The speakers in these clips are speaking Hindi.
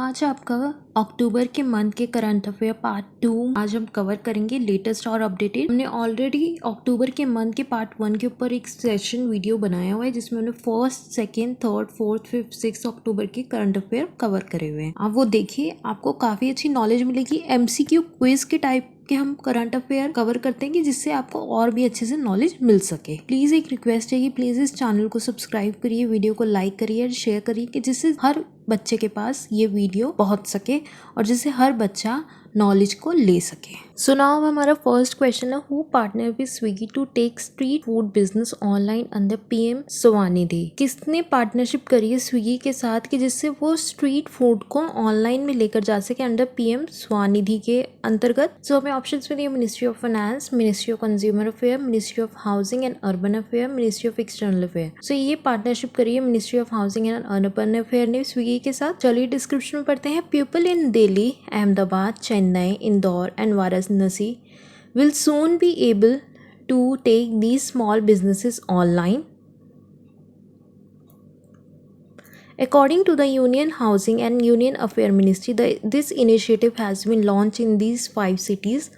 आज आपका अक्टूबर के मंथ के करंट अफेयर पार्ट 2 आज हम कवर करेंगे लेटेस्ट और अपडेटेड। हमने ऑलरेडी अक्टूबर के मंथ के पार्ट 1 के ऊपर एक सेशन वीडियो बनाया हुआ है जिसमें हमने 1st, 2nd, 3rd, 4th, 5th, 6th अक्टूबर के करंट अफेयर कवर करे हुए हैं। आप वो देखिए, आपको काफ़ी अच्छी नॉलेज मिलेगी। MCQ क्विज के टाइप के हम करंट अफेयर कवर करते हैं कि जिससे आपको और भी अच्छे से नॉलेज मिल सके। प्लीज़ एक रिक्वेस्ट है कि प्लीज़ इस चैनल को सब्सक्राइब करिए, वीडियो को लाइक करिए और शेयर करिए कि जिससे हर बच्चे के पास ये वीडियो पहुंच सके और जिससे हर बच्चा नॉलेज को ले सके। सो नाउ हमारा फर्स्ट क्वेश्चन है, who partner with Swiggy to take street food business online under PM Svanidhi. किसने पार्टनरशिप करी है स्विगी के साथ कि जिससे वो स्ट्रीट फूड को ऑनलाइन में लेकर जा सके अंडर PM स्वनिधि के अंतर्गत। सो हमें ऑप्शंस में दिए ministry of finance, ministry of consumer affair, ministry of housing and urban affair, ministry of external affair. So ये पार्टनरशिप करी है ministry of housing and urban affair ने स्विगी के साथ। चलिए डिस्क्रिप्शन में पढ़ते हैं। People in Delhi, Ahmedabad, Chennai, Indore and Varanasi will soon be able to take these small businesses online. According to the Union Housing and Union Affairs Ministry, this initiative has been launched in these 5 cities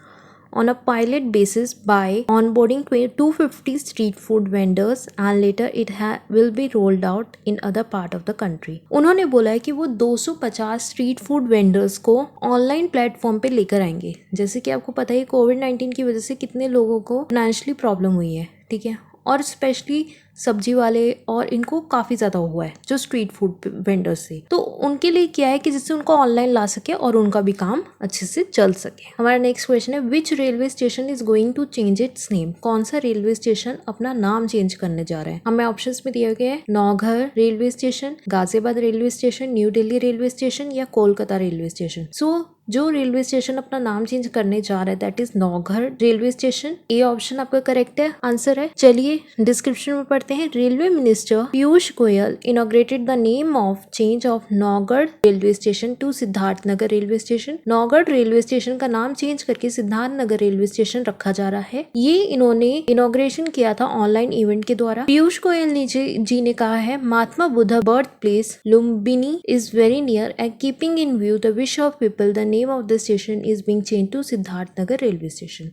on a pilot basis by onboarding 250 street food vendors and later it will be rolled out in other part of the country. उन्होंने बोला है कि वो 250 स्ट्रीट फूड वेंडर्स को ऑनलाइन प्लेटफॉर्म पे लेकर आएंगे। जैसे कि आपको पता है कोविड-19 की वजह से कितने लोगों को फाइनेंशियली प्रॉब्लम हुई है, ठीक है, और स्पेशली सब्जी वाले और इनको काफ़ी ज़्यादा हुआ है जो स्ट्रीट फूड वेंडर्स से। तो उनके लिए क्या है कि जिससे उनको ऑनलाइन ला सके और उनका भी काम अच्छे से चल सके। हमारा नेक्स्ट क्वेश्चन है, which railway station is going to change its name. कौन सा रेलवे स्टेशन अपना नाम चेंज करने जा रहा है। हमें ऑप्शंस में दिया गया है Naughar railway station, Ghaziabad railway station, New Delhi railway station या कोलकाता रेलवे स्टेशन। सो जो रेलवे स्टेशन अपना नाम चेंज करने जा रहा है that is Naughar railway station. A option आपका करेक्ट है, आंसर है। चलिए डिस्क्रिप्शन में पढ़ते हैं। Railway minister Piyush Goyal inaugurated the name of change of Naugarh railway station to Siddharthnagar railway station. Naugarh railway station का नाम चेंज करके सिद्धार्थनगर रेलवे स्टेशन रखा जा रहा है। ये इन्होंने इनॉग्रेशन किया था ऑनलाइन इवेंट के द्वारा। पीयूष गोयल जी ने कहा है, Mahatma Buddha birth place Lumbini is very near and keeping in view the wish of people the name of the station is being change to Siddharthnagar railway station.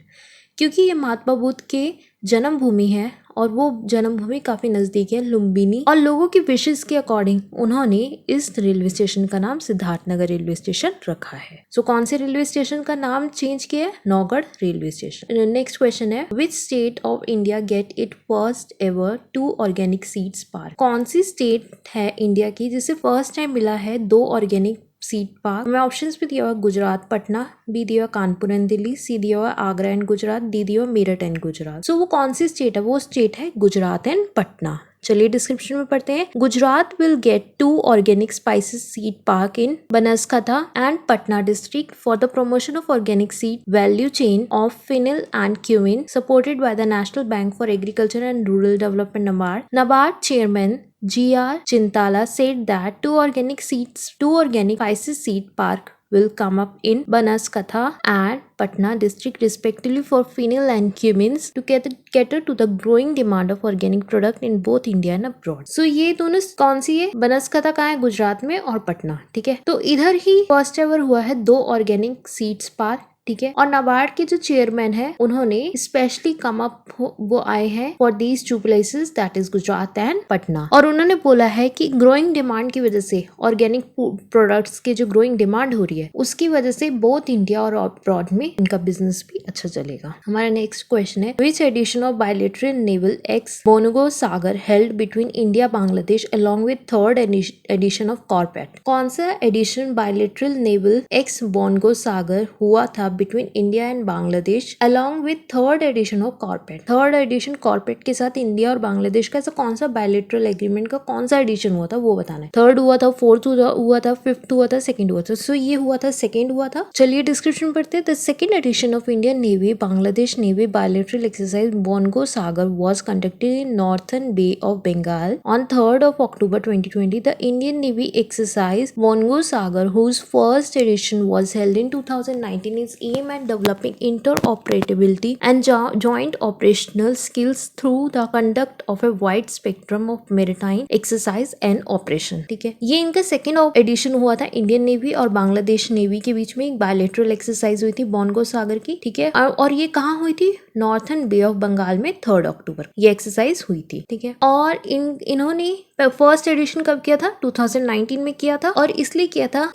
क्योंकि ये महात्मा बुद्ध के जन्मभूमि है और वो जन्मभूमि काफी नजदीक है लुम्बिनी, और लोगों की विशेष के अकॉर्डिंग उन्होंने इस रेलवे स्टेशन का नाम सिद्धार्थनगर रेलवे स्टेशन रखा है। सो कौन से रेलवे स्टेशन का नाम चेंज किया है? Naugarh railway station. Next question है, which state of India get it first ever 2 organic seeds park. कौन सी स्टेट है इंडिया की जिसे फर्स्ट टाइम मिला है 2 ऑर्गेनिक सीड पार्क। हमें ऑप्शंस भी दिया हुआ गुजरात पटना, बी दिया हुआ कानपुर एंड दिल्ली, सी दिया हुआ आगरा एंड गुजरात, डी दिया हुआ मेरठ एंड गुजरात। सो वो कौन सी स्टेट है? वो स्टेट है गुजरात एंड पटना। चलिए डिस्क्रिप्शन में पढ़ते हैं। Gujarat will get 2 organic spices seed park in Banaskantha and Patna district for the promotion of organic seed value chain of phenyl and cumin supported by the national bank for agriculture and rural development NABARD. NABARD chairman GR Chintala said that 2 organic spices seed park will come up in Banaskantha and Patna district respectively for fennel and cumins to cater to the growing demand of organic product in both India and abroad. So ये दोनों कौन सी है? बनासकांठा कहाँ है? गुजरात में, और पटना, ठीक है। तो इधर ही फर्स्ट एवर हुआ है 2 ऑर्गेनिक सीड्स पार्क, ठीक है। और नाबार्ड के जो चेयरमैन है उन्होंने स्पेशली कम अप वो आए हैं for these 2 places that is Gujarat and Patna, और उन्होंने बोला है कि ग्रोइंग डिमांड की वजह से ऑर्गेनिक प्रोडक्ट्स की जो ग्रोइंग डिमांड हो रही है उसकी वजह से बोथ इंडिया और अब्रॉड में इनका बिजनेस भी अच्छा चलेगा। हमारा नेक्स्ट क्वेश्चन है, which edition of bilateral naval ex Bongo Sagar held between India Bangladesh along with 3rd edition of CORPAT. कौन सा edition bilateral naval ex Bongo Sagar हुआ था between India and Bangladesh along with 3rd edition of Corpet। 3rd edition Corpet के साथ इंडिया और बांग्लादेश का ऐसा कौन सा बायलैटरल एग्रीमेंट का कौन सा एडिशन हुआ था वो बताना है। 3rd हुआ था, 4th हुआ था, 5th हुआ था, 2nd हुआ था। सो ये हुआ था 2nd हुआ था। चलिए डिस्क्रिप्शन पढ़ते हैं। The 2nd edition of Indian Navy Bangladesh Navy bilateral exercise Bongo Sagar was conducted in Northern Bay of Bengal on 3rd of October 2020। The Indian Navy exercise Bongo Sagar, whose first edition was held in 2019, is aim at developing interoperability and joint operational skills through the conduct of a wide spectrum of maritime exercise and operation। ठीक है, ये इनका सेकेंड एडिशन हुआ था इंडियन नेवी और बांग्लादेश नेवी के बीच में एक बायलैटरल एक्सरसाइज हुई थी बोनगो सागर की। ठीक है, और ये कहाँ हुई थी? नॉर्थर्न बे ऑफ बंगाल में 3 अक्टूबर ये एक्सरसाइज हुई थी। ठीक है, और इन्होंने फर्स्ट एडिशन कब किया था? 2019 में किया था, और इसलिए किया था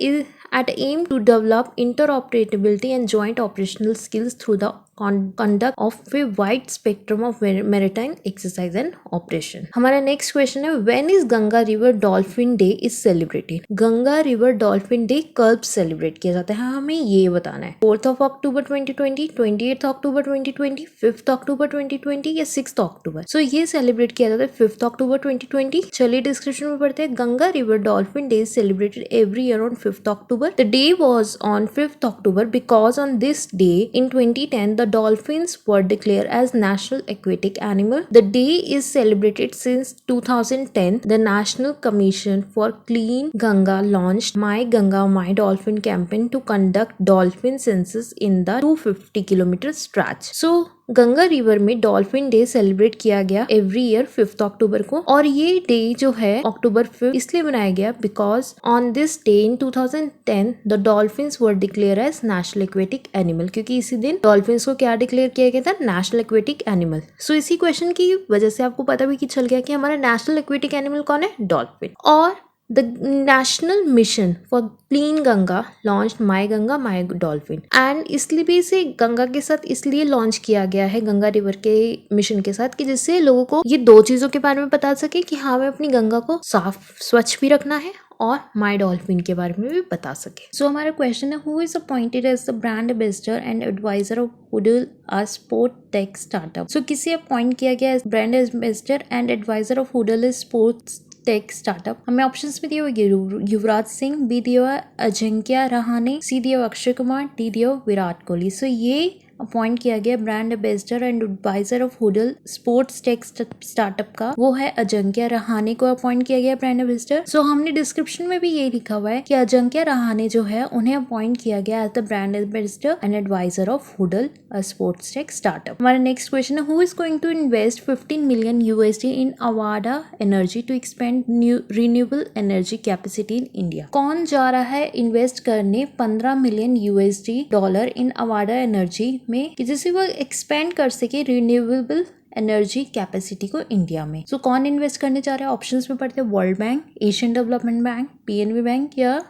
at aim to develop interoperability and joint operational skills through the conduct of a wide spectrum of maritime exercise and operation। हमारा नेक्स्ट क्वेश्चन है, when is Ganga river dolphin day is celebrated? Ganga river dolphin day कब सेलिब्रेट किया जाता है, हमें ये बताना है। 4 अक्टूबर 2020, 28 अक्टूबर 2020, 5 अक्टूबर 2020 या 6 अक्टूबर? सो ये सेलिब्रेट किया जाता है 5 अक्टूबर 2020। चलिए डिस्क्रिप्शन में पढ़ते हैं। Ganga river dolphin day is celebrated every year on 5 October. The day was on 5th October because on this day in 2010 the dolphins were declared as national aquatic animal. The day is celebrated since 2010. The National Commission for Clean Ganga launched My Ganga My Dolphin campaign to conduct dolphin census in the 250 km stretch. So Ganga river में डॉल्फिन डे सेलिब्रेट किया गया एवरी ईयर 5 अक्टूबर को, और ये डे जो है अक्टूबर 5 इसलिए बनाया गया because on this day in 2010 the dolphins were declare as national aquatic animal, क्योंकि इसी दिन डॉल्फिन्स को क्या डिक्लेयर किया गया था? National aquatic animal. सो इसी क्वेश्चन की वजह से आपको पता भी कि चल गया कि हमारा नेशनल एक्वेटिक एनिमल कौन है? डॉल्फिन। और The National Mission for Clean Ganga launched My Ganga My Dolphin and इसलिए भी इसे गंगा के साथ इसलिए लॉन्च किया गया है, गंगा रिवर के मिशन के साथ, कि जिससे लोगों को ये दो चीजों के बारे में पता सके कि हाँ हमें अपनी गंगा को साफ स्वच्छ भी रखना है और माई डॉल्फिन के बारे में भी बता सके। सो हमारा क्वेश्चन है, who is appointed as the brand ambassador and advisor of Huddle a sport tech startup? So किसे अपॉइंट किया गया as brand ambassador and advisor of Huddle sports tech startup? हमें ऑप्शंस में दिए हुए युवराज सिंह, बी दिया हुआ अजिंक्य रहाणे, सी दिया हुआ अक्षय कुमार, डी दिया हुआ विराट कोहली। सो ये अपॉइंट किया गया brand ambassador and advisor of Huddle sports tech startup का, वो है अजिंक्य रहाणे को अपॉइंट किया गया ब्रांड एम्बेसडर। सो हमने डिस्क्रिप्शन में भी ये लिखा हुआ है कि अजिंक्य रहाणे जो है उन्हें अपॉइंट किया गया as the brand ambassador and advisor of Huddle sports tech startup. हमारा नेक्स्ट क्वेश्चन है, who is going to invest 15 million USD in Avaada energy to expand renewable energy capacity in India? कौन जा रहा है इन्वेस्ट करने 15 million $USD in Avaada energy में, कि जिससे वो एक्सपेंड कर सके रिन्यूएबल एनर्जी कैपेसिटी को इंडिया में? सो कौन इन्वेस्ट करने जा रहा है? ऑप्शंस में पढ़ते हैं, World Bank, Asian Development Bank, PNB bank या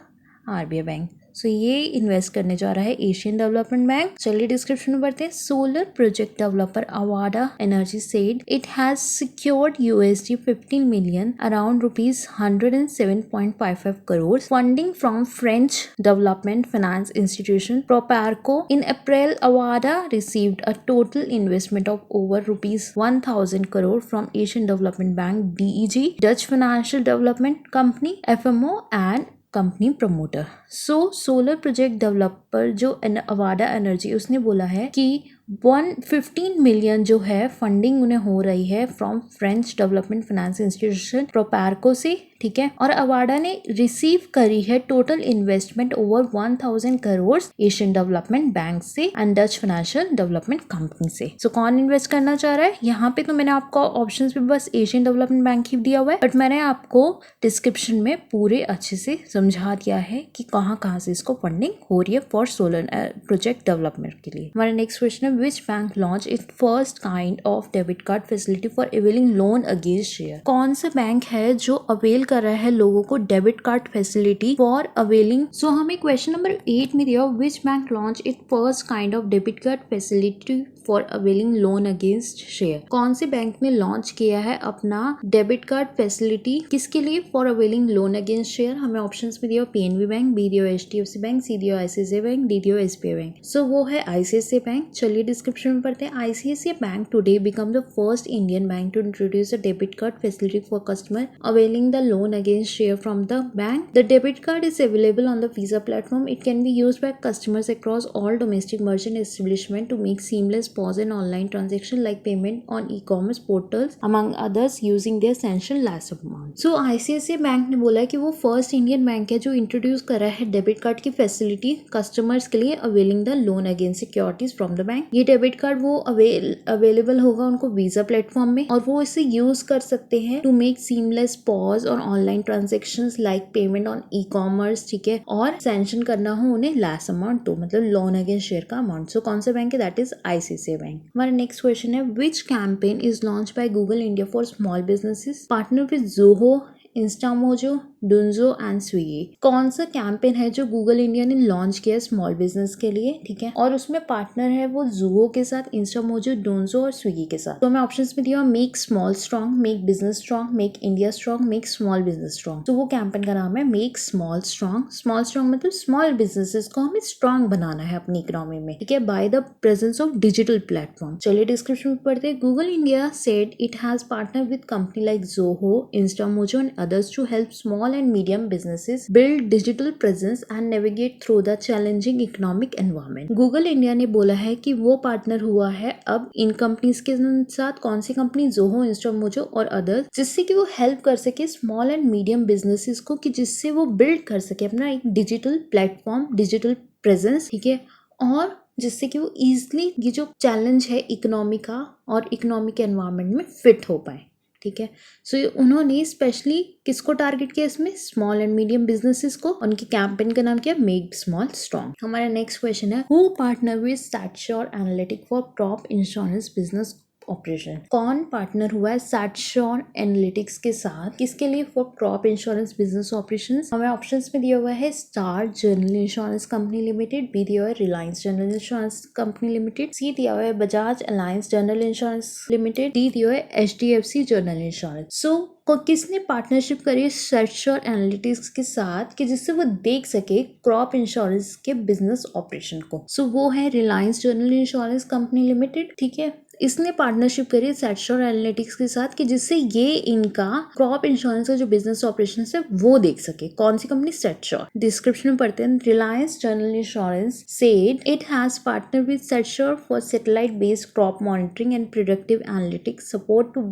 RBI बैंक। सो ये इन्वेस्ट करने जा रहा है एशियन डेवलपमेंट बैंक। चलिए डिस्क्रिप्शन में बढ़ते हैं। Solar project developer Avaada energy said it has secured $15 million around ₹107.55 crore funding from French development finance institution Proparco. In April Avaada received a total investment of over ₹1,000 crore from Asian Development Bank, DEG, Dutch financial development company, FMO and company promoter. So solar project developer जो अवाडा एनर्जी, उसने बोला है कि 115 मिलियन जो है फंडिंग उन्हें हो रही है from French development finance institution Proparco से। ठीक है, और अवाडा ने रिसीव करी है total investment over 1,000 crore Asian Development Bank से and Dutch financial development company से। सो कौन इन्वेस्ट करना चाह रहा है? यहाँ पे तो मैंने आपको ऑप्शंस में बस एशियन डेवलपमेंट बैंक ही दिया हुआ है, बट मैंने आपको डिस्क्रिप्शन में पूरे अच्छे से समझा दिया है कि कहाँ से इसको फंडिंग हो रही है फॉर सोलर प्रोजेक्ट डेवलपमेंट के लिए। हमारा नेक्स्ट क्वेश्चन है, विच bank launch it first kind of debit card facility for availing loan against share? कौन सा बैंक है जो अवेल कर रहा है लोगों को debit card facility for availing? So हमें क्वेश्चन नंबर 8 में दिया, which bank launch it first kind of debit card facility for availing loan against share? कौन से बैंक ने लॉन्च किया है अपना डेबिट कार्ड फैसिलिटी किसके लिए? For availing loan against share. हमें ऑप्शंस में दिया, PNB बैंक, B दिया HDFC बैंक, C दिया ICICI बैंक, D दिया SBI बैंक। सो वो है ICICI बैंक। चलिए डिस्क्रिप्शन में पढ़ते हैं। ICICI bank today become the first Indian bank to introduce a debit card facility for customer availing the loan against share from the bank. The debit card is available on the Visa platform. It can be used by customers across all domestic merchant establishment to make seamless POS and online transaction like payment on e-commerce portals among others using their sanctioned last amount। So ICICI bank ने बोला है कि वो फर्स्ट इंडियन बैंक है जो इंट्रोड्यूस कर रहा है डेबिट कार्ड की फैसिलिटी कस्टमर्स के लिए availing the loan against securities from the bank. ये डेबिट कार्ड वो अवेलेबल होगा उनको वीजा प्लेटफॉर्म में और वो इसे यूज कर सकते हैं टू मेक सीमलेस POS और online transaction like payment on e-commerce, ठीक है, और सैंक्शन करना हो उन्हें लास्ट अमाउंट तो मतलब लोन अगेंस्ट शेयर का अमाउंट। सो कौन सा बैंक है? That is ICICI bank. हमारा नेक्स्ट क्वेश्चन है which campaign is launch by Google India for small businesses partner with Zoho, Instamojo, Dunzo and Swiggy. कौन सा कैंपेन है जो गूगल इंडिया ने लॉन्च किया स्मॉल बिजनेस के लिए, ठीक है, और उसमें पार्टनर है वो जोहो के साथ, इंस्टामोजो, डुंजो और स्विगी के साथ। तो मैं ऑप्शंस में दिया make small strong, make business strong, make India strong, make small business strong. तो वो कैंपेन का नाम है make small strong. Small strong मतलब स्मॉल बिजनेसेस को हमें स्ट्रॉन्ग बनाना है अपनी इकोनॉमी में, ठीक है, by the presence of digital platform. चलिए डिस्क्रिप्शन में पढ़ते हैं। Google India said it has partner with company like Zoho, Instamojo and others to help small and medium businesses build digital presence and navigate through the challenging economic environment। Google India ने बोला है कि वो पार्टनर हुआ है अब इन कंपनीज के साथ। कौन सी कंपनी? जोहो, इंस्टामोजो और अदर्स, जिससे कि वो हेल्प कर सके स्मॉल एंड मीडियम बिजनेसेस को कि जिससे वो बिल्ड कर सके अपना एक डिजिटल प्लेटफॉर्म, डिजिटल प्रेजेंस, ठीक है, और जिससे कि वो इजिली ये जो चैलेंज है इकोनॉमी का और इकोनॉमिक एनवायरनमेंट में फिट हो पाए, ठीक है। सो उन्होंने स्पेशली किसको टारगेट किया इसमें? स्मॉल एंड मीडियम बिजनेसेस को। उनकी कैंपेन का नाम क्या? Make small strong. हमारा नेक्स्ट क्वेश्चन है who partner with SatSure analytic for crop insurance business operation. कौन पार्टनर हुआ है सैटश्योर एनालिटिक्स के साथ? किसके लिए? For crop insurance business operations. हमें ऑप्शंस में दिया हुआ है star general insurance company limited, B दिया हुआ है Reliance general insurance company limited, C दिया हुआ है Bajaj Allianz general insurance limited, D दिया हुआ है HDFC जनरल इंश्योरेंस। सो किसने पार्टनरशिप करी सैटश्योर एनालिटिक्स के साथ कि जिससे वो देख सके क्रॉप इंश्योरेंस के बिजनेस ऑपरेशन को? सो वो है Reliance general insurance company limited, ठीक है। इसने पार्टनरशिप करी सैटश्योर एनालिटिक्स के साथ कि जिससे ये इनका क्रॉप इंश्योरेंस का जो बिजनेस ऑपरेशन है वो देख सके। कौन सी कंपनी? सैटश्योर। डिस्क्रिप्शन में पढ़ते हैं Reliance general insurance said it has partner with SatSure for satellite based crop monitoring and predictive analytics support to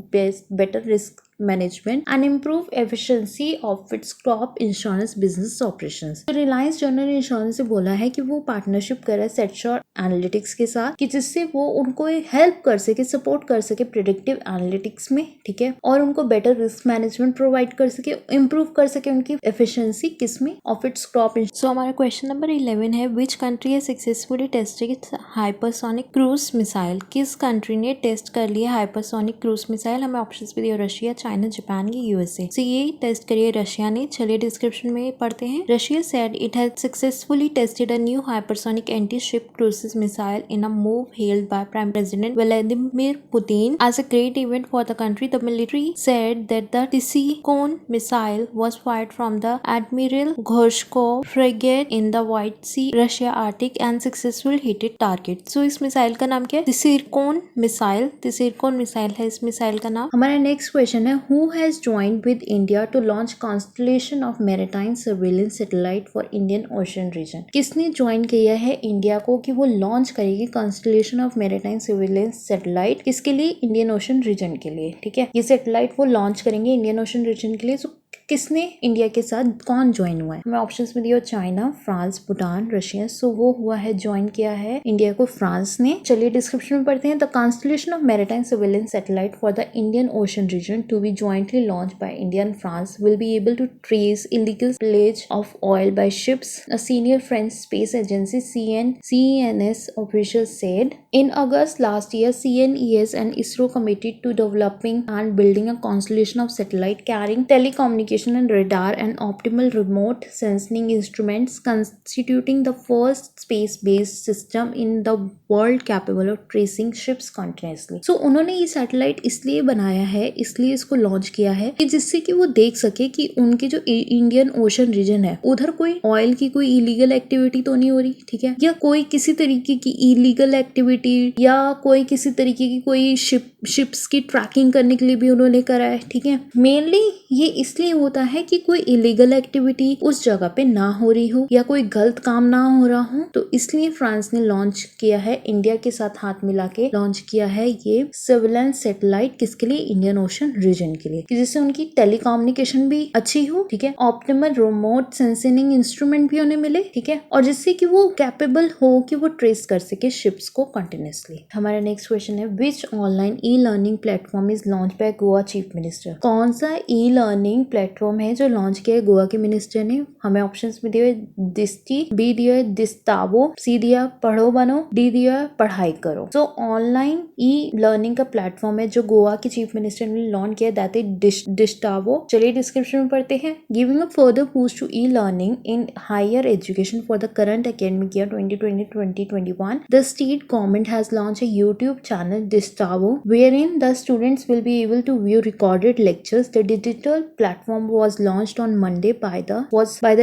better risk management and improve efficiency of its crop insurance business operations। तो रिलायंस जनरल इंश्योरेंस से बोला है कि वो पार्टनरशिप कर रहा है सैटश्योर एनालिटिक्स के साथ कि जिससे वो उनको हेल्प कर सके, सपोर्ट कर सके प्रिडिक्टिव एनालिटिक्स में, ठीक है, और उनको बेटर रिस्क मैनेजमेंट प्रोवाइड कर सके, इम्प्रूव कर सके उनकी एफिशिएंसी किसमें? Of its crop. सो हमारा क्वेश्चन नंबर 11 है which country has successfully tested hypersonic cruise missile. किस कंट्री ने टेस्ट कर लिया हाइपरसोनिक क्रूज मिसाइल? हमें ऑप्शंस भी दिए रशिया, चाइना, जापान की USA। तो ये टेस्ट करिए रशिया ने। चलिए डिस्क्रिप्शन में पढ़ते हैं। Russia said it had successfully tested a new hypersonic anti-ship cruise missile in a move hailed by Prime President Vladimir Putin as a great event for the country। The military said that the Typhoon missile was fired from the Admiral Gorshkov frigate in the White Sea, Russia Arctic and successfully hit its target। So इस मिसाइल का नाम क्या है? तिसिरकोन मिसाइल। तिसिरकोन मिसाइल है इस मिसाइल का नाम। हमारा नेक्स्ट क्वेश्चन है who has joined with India to launch constellation of maritime surveillance satellite for Indian Ocean region। किसने ज्वाइन किया है इंडिया को कि वो लॉन्च करेगी constellation of maritime surveillance satellite? किसके लिए? इंडियन ओशन रीजन के लिए, ठीक है। ये सैटेलाइट वो लॉन्च करेंगे इंडियन ओशन रीजन के लिए। सो किसने इंडिया के साथ कौन ज्वाइन हुआ है? हमें ऑप्शंस में दिया चाइना, फ्रांस, भूटान, रशिया। सो वो हुआ है ज्वाइन किया है इंडिया को फ्रांस ने। चलिए डिस्क्रिप्शन में पढ़ते हैं। The constellation of maritime surveillance satellite for the Indian ocean region to be jointly launched by India and France will be able to trace illegal spillage of oil by ships, a senior French space agency CNES official said. In August last year, CNES and ISRO committed to developing and building a constellation of satellite carrying telecommunication communication and radar and optimal remote sensing instruments, constituting the first space-based system in the world capable of tracing ships continuously. So उन्होंने ये सैटेलाइट इसलिए बनाया है, इसलिए इसको लॉन्च किया है कि जिससे कि वो देख सके कि उनके जो इंडियन ओशन रीजन है उधर कोई ऑयल की कोई इलीगल एक्टिविटी तो नहीं हो रही, ठीक है, या कोई किसी तरीके की इलीगल एक्टिविटी या कोई किसी तरीके की कोई शिप्स की ट्रैकिंग करने के लिए भी उन्होंने करा है, ठीक है। मेनली ये इसलिए होता है कि कोई इलीगल एक्टिविटी उस जगह पे ना हो रही हो या कोई गलत काम ना हो रहा हो, तो इसलिए फ्रांस ने लॉन्च किया है, इंडिया के साथ हाथ मिला के लॉन्च किया है ये सर्विलेंस सैटेलाइट। किसके लिए? इंडियन ओशन रीजन के लिए, कि जिससे उनकी टेलीकम्युनिकेशन भी अच्छी हो, ठीक है, ऑप्टिमल रिमोट सेंसिंग इंस्ट्रूमेंट भी उन्हें मिले, ठीक है, और जिससे कि वो कैपेबल हो कि वो ट्रेस कर सके शिप्स को कंटिन्यूअसली। हमारा नेक्स्ट क्वेश्चन है, which online e learning platform is launch bye Goa chief minister? कौन सा ई लर्निंग प्लेटफॉर्म है जो लॉन्च किया है गोवा के मिनिस्टर ने? हमें ऑप्शंस में दिए दिस्टी, बी दिया है दिस्तावो, सी दिया पढ़ो बनो, डी दिया पढ़ाई करो। तो ऑनलाइन ई लर्निंग का प्लेटफॉर्म है जो गोवा के चीफ मिनिस्टर ने लॉन्च किया, दैट इज डिस्टावो। चलिए डिस्क्रिप्शन में पढ़ते हैं। Giving a further boost to e-learning in higher education for the current academic year 2020-2021, the state government has launched a YouTube channel Distavo, wherein the students will be able to view recorded lectures. The digital platform was launched on Monday by the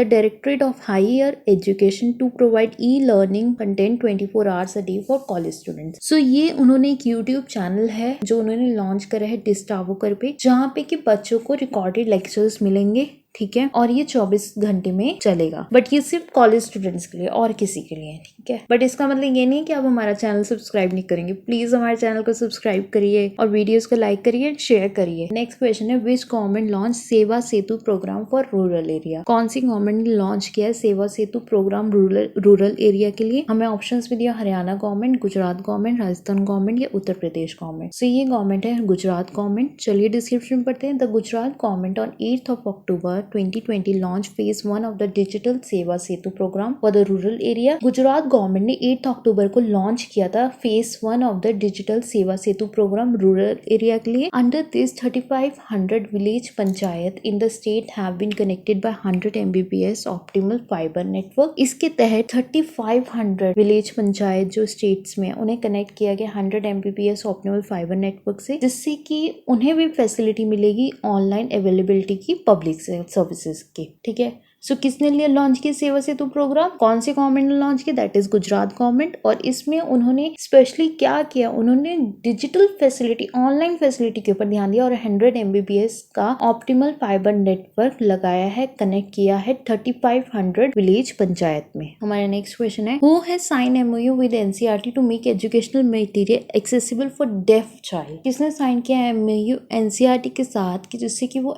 Directorate of Higher Education to provide e-learning content 24 hours a day for college students. So ये उन्होंने एक YouTube चैनल है जो उन्होंने लॉन्च करा है डिस्टावो कर पे, जहाँ पे कि बच्चों को रिकॉर्डेड लेक्चर्स मिलेंगे, ठीक है, और ये 24 घंटे में चलेगा, बट ये सिर्फ कॉलेज स्टूडेंट्स के लिए और किसी के लिए, ठीक है। बट इसका मतलब ये नहीं कि आप हमारा चैनल सब्सक्राइब नहीं करेंगे, प्लीज हमारे चैनल को सब्सक्राइब करिए और वीडियोस को लाइक करिए एंड शेयर करिए। नेक्स्ट क्वेश्चन है, विच गवर्नमेंट लॉन्च सेवा Setu programme for rural area? कौन सी गवर्नमेंट ने लॉन्च किया है सेवा सेतु प्रोग्राम रूरल एरिया के लिए? हमें ऑप्शन भी दिया, Haryana government, Gujarat government, Rajasthan government या उत्तर प्रदेश गवर्नमेंट। सो ये गवर्नमेंट है गुजरात गवर्नमेंट। चलिए डिस्क्रिप्शन पढ़ते हैं। The Gujarat government on 8th of October 2020 launch phase 1 of the digital Seva Setu programme for the rural area। Gujarat government ने 8 अक्टूबर को लॉन्च किया था फेज 1 ऑफ द डिजिटल सेवा सेतु प्रोग्राम रूरल एरिया के लिए। Under this 3500 village panchayat in the state have been connected by 100 Mbps optimal fibre network. इसके तहत 3500 विलेज पंचायत जो स्टेट्स में उन्हें कनेक्ट किया गया 100 Mbps ऑप्टिमल फाइबर नेटवर्क से, जिससे कि उन्हें भी फैसिलिटी मिलेगी ऑनलाइन अवेलेबिलिटी की पब्लिक सर्विसेज की, ठीक है। सो किसने लिए लॉन्च किया सेवा सेतु प्रोग्राम? कौन सी गवर्नमेंट ने लॉन्च किया? That is Gujarat government. और इसमें उन्होंने स्पेशली क्या किया? उन्होंने डिजिटल फैसिलिटी, ऑनलाइन फैसिलिटी के ऊपर ध्यान दिया और 100 Mbps का ऑप्टिमल फाइबर नेटवर्क लगाया है, कनेक्ट किया है 3500 विलेज पंचायत में। हमारा नेक्स्ट क्वेश्चन है, who has sign MOU with NCERT to make educational material accessible for deaf child? किसने साइन किया है MOU NCERT के साथ कि जिससे कि वो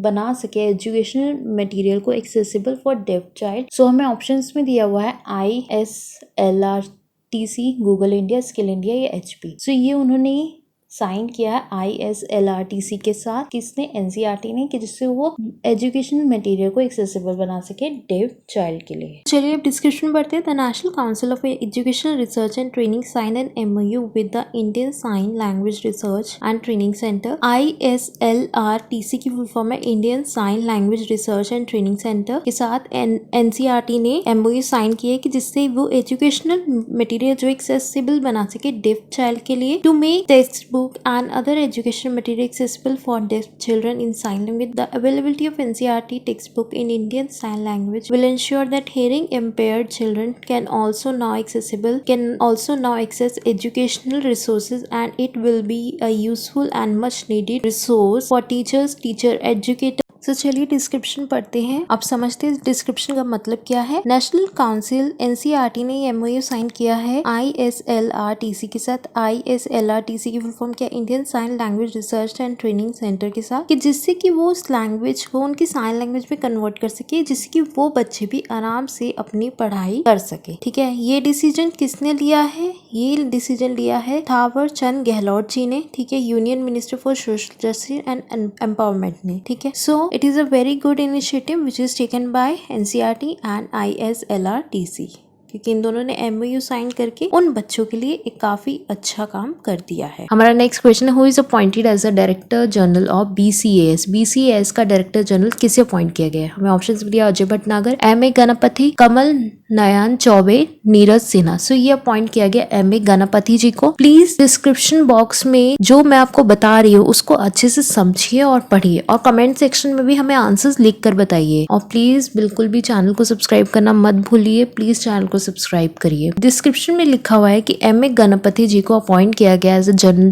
बना सके एजुकेशनल मटेरियल को एक्सेसिबल फॉर डेफ चाइल्ड? सो हमें ऑप्शंस में दिया हुआ है ISLRTC, Google India, skill India या HP। सो ये उन्होंने साइन किया है ISLRTC के साथ, किसने? NCERT ने, कि जिससे वो एजुकेशन मटेरियल को एक्सेसिबल बना सके डेफ चाइल्ड के लिए। चलिए अब डिस्क्रिप्शन पढ़ते हैं। The national council of educational research and training sign an MOU with the Indian sign language research and training centre. ISLRTC की फुल फॉर्म है Indian sign language research and training centre के साथ NCERT ने MOU साइन किया है कि जिससे वो एजुकेशनल मटेरियल जो एक्सेसिबल बना सके डेफ चाइल्ड के लिए, to make text and other educational material accessible for deaf children in sign language. The availability of NCERT textbook in Indian Sign Language will ensure that hearing impaired children can also now access educational resources, and it will be a useful and much needed resource for teachers, educators. तो चलिए डिस्क्रिप्शन पढ़ते हैं। अब समझते हैं डिस्क्रिप्शन का मतलब क्या है। नेशनल काउंसिल NCERT ने MOU साइन किया है ISLRTC के साथ। ISLRTC की फुल फॉर्म क्या? Indian sign language research and training centre के साथ, कि जिससे कि वो उस लैंग्वेज को उनकी साइन लैंग्वेज में कन्वर्ट कर सके, जिससे कि वो बच्चे भी आराम से अपनी पढ़ाई कर सके, ठीक है। ये डिसीजन किसने लिया है? ये डिसीजन लिया है थावर चंद गहलोत जी ने, ठीक है, union minister for social justice and empowerment ने, ठीक है। सो it is a very good initiative which is taken by NCERT and ISLRTC. क्योंकि इन दोनों ने MOU साइन करके उन बच्चों के लिए एक काफी अच्छा काम कर दिया है। हमारा नेक्स्ट क्वेश्चन है, who is appointed as a director general of BCAS। BCAS का डायरेक्टर जनरल किसे अपॉइंट किया गया है? हमें ऑप्शंस दिया, अजय भटनागर, MA गणपति, कमल नयन चौबे, नीरज सिन्हा। सो ये अपॉइंट किया गया MA गणपति जी को। प्लीज डिस्क्रिप्शन बॉक्स में जो मैं आपको बता रही हूँ उसको अच्छे से समझिए और पढ़िए, और कमेंट सेक्शन में भी हमें आंसर्स लिख कर बताइए। और प्लीज बिल्कुल भी चैनल को सब्सक्राइब करना मत भूलिए, प्लीज चैनल को सब्सक्राइब करिए। डिस्क्रिप्शन में लिखा हुआ है कि MA गणपति जी को अपॉइंट किया गया as a general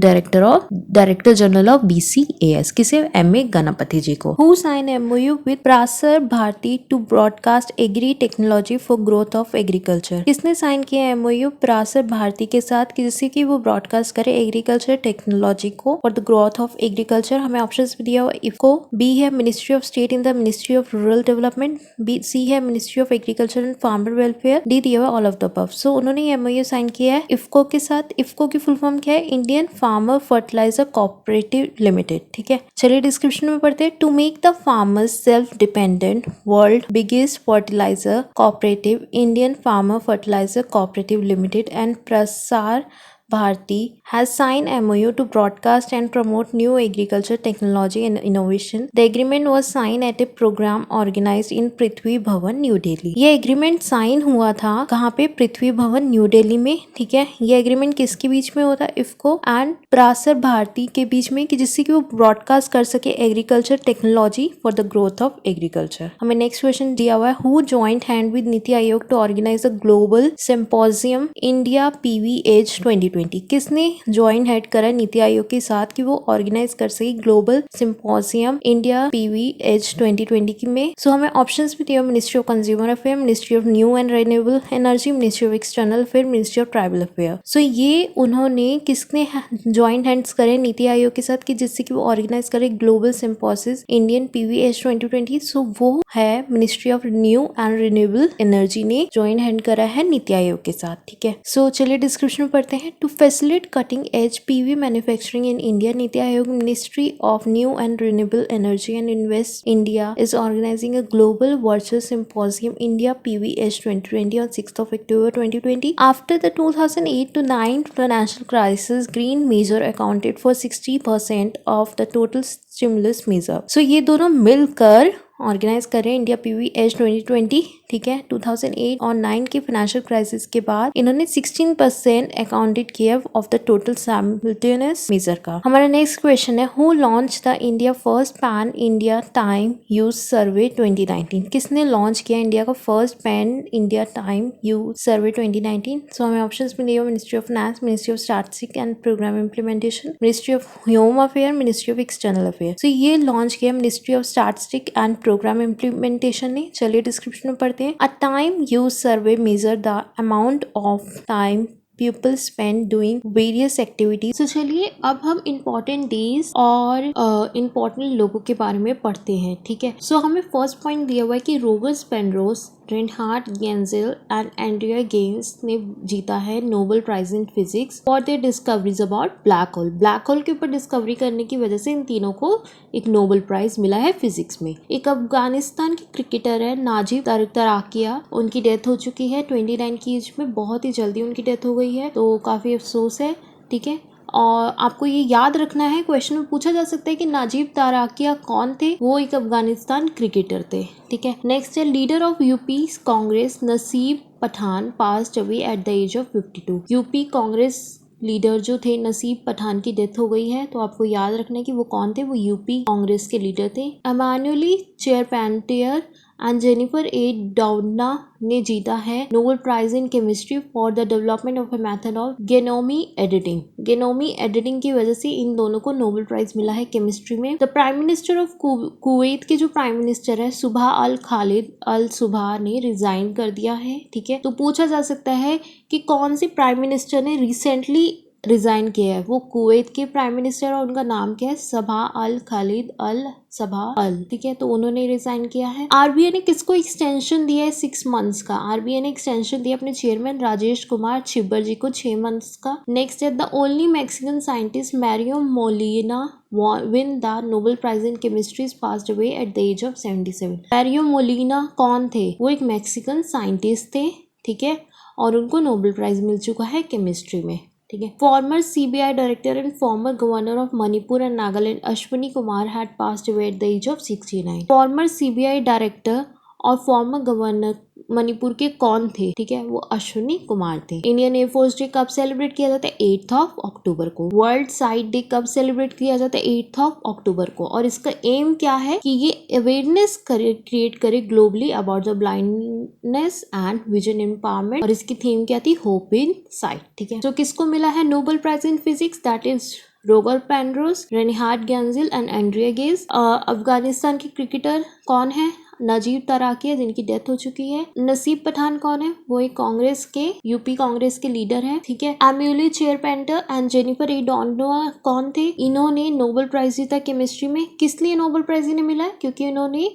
director general of BCAS। किसे? MA गणपति जी को। Who sign MOU with Prasar Bharati to broadcast agri technology for growth of agriculture. किसने साइन किया MOU प्रासर भारती के साथ जिससे कि वो ब्रॉडकास्ट करे एग्रीकल्चर टेक्नोलॉजी को for the growth of agriculture. हमें ऑप्शंस भी दिया हुआ, इफको, बी है ministry of state in the ministry of rural development, C है ministry of agriculture and farmer welfare, D दिया हुआ ऑल ऑफ द अबव। सो उन्होंने MOU साइन किया है इफको के साथ। इफको की फुल फॉर्म क्या है? Indian farmer fertiliser cooperative limited. ठीक है, चलिए डिस्क्रिप्शन में पढ़ते हैं। To make the farmers self dependent, world biggest fertiliser cooperative, Indian farmer fertiliser cooperative limited and Prasar Bharti has signed MOU to broadcast and promote new agriculture technology and innovation. The agreement was signed at a program organized in पृथ्वी भवन न्यू दिल्ली। ये एग्रीमेंट साइन हुआ था कहाँ पे? पृथ्वी भवन न्यू दिल्ली में। ठीक है, ये एग्रीमेंट किसके बीच में होता है? इफको एंड प्रासर भारती के बीच में, कि जिससे कि वो ब्रॉडकास्ट कर सके agriculture technology for the growth of agriculture. हमें नेक्स्ट क्वेश्चन दिया हुआ है, who joint hand with NITI Aayog to organise a global symposium India PVH 2020। किसने ज्वाइन हेड करा नीति आयोग के साथ कि वो ऑर्गेनाइज कर सके ग्लोबल सिम्पोजियम इंडिया PVH 2020 में? सो हमें ऑप्शंस भी दिए, ministry of consumer affair, ministry of new and renewable energy, ministry of external affair, ministry of tribal affair. So ये उन्होंने किसने ज्वाइन हैंड्स करे नीति आयोग के साथ कि जिससे कि वो ऑर्गेनाइज करे ग्लोबल सिम्पोसिस इंडियन PVH 2020। सो वो है ministry of new and renewable energy ने ज्वाइन हैंड करा है नीति आयोग के साथ। ठीक है, सो चलिए डिस्क्रिप्शन में पढ़ते हैं। To facilitate cutting-edge PV manufacturing in India, Niti Aayog Ministry of New and Renewable Energy and Invest India is organizing a global virtual symposium India PVH 2020 on 6th of October 2020. After the 2008 to 9 financial crisis, green measure accounted for 60% of the total stimulus measure. So ये दोनों मिलकर ऑर्गेनाइज कर रहे हैं इंडिया PVH 2020। ठीक है, 2008 और 9 के फाइनेंशियल क्राइसिस के बाद इन्होंने 16% अकाउंटेड किया of the total simultaneous major का। हमारा नेक्स्ट क्वेश्चन है, who launch the India first pan India time use survey 2019। किसने लॉन्च किया इंडिया का first pan India time use survey 2019? So हमें ऑप्शंस में दिए, ministry of finance, ministry of statistics and programme implementation, ministry of home affair, ministry of external affair. So ये लॉन्च किया ministry of statistics and programme implementation ने। चलिए डिस्क्रिप्शन में पढ़ते हैं। A time use survey measure the amount of time people spend doing various activities. तो चलिए अब हम इम्पोर्टेंट डेज और इम्पोर्टेंट लोगों के बारे में पढ़ते हैं। ठीक है, सो हमें फर्स्ट पॉइंट दिया हुआ है कि Robert Penrose, Reinhard Genzel and Andrea गेम्स ने जीता है Nobel prize in physics for their discoveries about black hole. Black hole के ऊपर डिस्कवरी करने की वजह से इन तीनों को एक नोबेल प्राइज मिला है फिजिक्स में। एक अफगानिस्तान की क्रिकेटर है नाजिब तराकिया, उनकी डेथ हो चुकी है 29 की एज में, बहुत ही जल्दी उनकी डेथ हो गई है, तो काफ़ी अफसोस है। ठीक है, और आपको ये याद रखना है, क्वेश्चन में पूछा जा सकता है कि नाजिब ताराकिया कौन थे? वो एक अफगानिस्तान क्रिकेटर थे। ठीक है, नेक्स्ट है leader of UP Congress Naseeb Pathan passed away at the age of 52। UP Congress leader जो थे नसीब पठान की डेथ हो गई है, तो आपको याद रखना है कि वो कौन थे? वो यूपी कांग्रेस के लीडर थे। एमानुअली चेयरपैंटियर एंड जेनिफर ए डाउडना ने जीता है Nobel prize in chemistry for the development of a method of genome editing. Genome editing की वजह से इन दोनों को नोबेल प्राइज मिला है केमिस्ट्री में। The prime minister of Kuwait के जो प्राइम मिनिस्टर है सुबह अल खालिद अल सुबह ने रिजाइन कर दिया है। ठीक है, तो पूछा जा सकता है कि कौन से प्राइम मिनिस्टर ने रिसेंटली रिजाइन किया है? वो कुवैत के प्राइम मिनिस्टर और उनका नाम क्या है? सबा अल खालिद अल सबा अल। ठीक है, तो उन्होंने रिजाइन किया है। आरबीआई ने किसको एक्सटेंशन दिया है 6 मंथ्स का? आरबीआई ने एक्सटेंशन दिया अपने चेयरमैन राजेश कुमार छिब्बर जी को 6 मंथ्स का। नेक्स्ट है the only Mexican scientist Mario Molina win the Nobel prize in chemistry is passed away at the age of 77। Mario Molina कौन थे? वो एक मैक्सिकन साइंटिस्ट थे। ठीक है, और उनको नोबेल प्राइज मिल चुका है केमिस्ट्री में। ठीक है। Former CBI director and former governor of Manipur and Nagaland Ashwini Kumar had passed away at the age of 69। Former CBI director और फॉर्मर गवर्नर मणिपुर के कौन थे? ठीक है, वो अश्विनी कुमार थे। इंडियन एयरफोर्स डे कब सेलिब्रेट किया जाता है? 8 अक्टूबर को। वर्ल्ड साइट डे कब सेलिब्रेट किया जाता है? 8 अक्टूबर को। और इसका एम क्या है कि ये अवेयरनेस क्रिएट करे globally about the blindness and vision empowerment. और इसकी थीम क्या थी? Hope in sight. ठीक है। तो किसको मिला है Nobel prize in physics? That is Roger Penrose, Reinhard Genzel and Andrea Ghez. Afghanistan के क्रिकेटर कौन है? नजीब तराकी है, जिनकी डेथ हो चुकी है। नसीब पठान कौन है? वो एक कांग्रेस के यूपी कांग्रेस के लीडर है। ठीक है। एम्यूली चेयरपेंटर एंड जेनिफर ए डॉनोवा कौन थे? इन्होंने नोबेल प्राइज जीता केमिस्ट्री में। किस लिए नोबेल प्राइज इन्हें मिला है? क्योंकि इन्होंने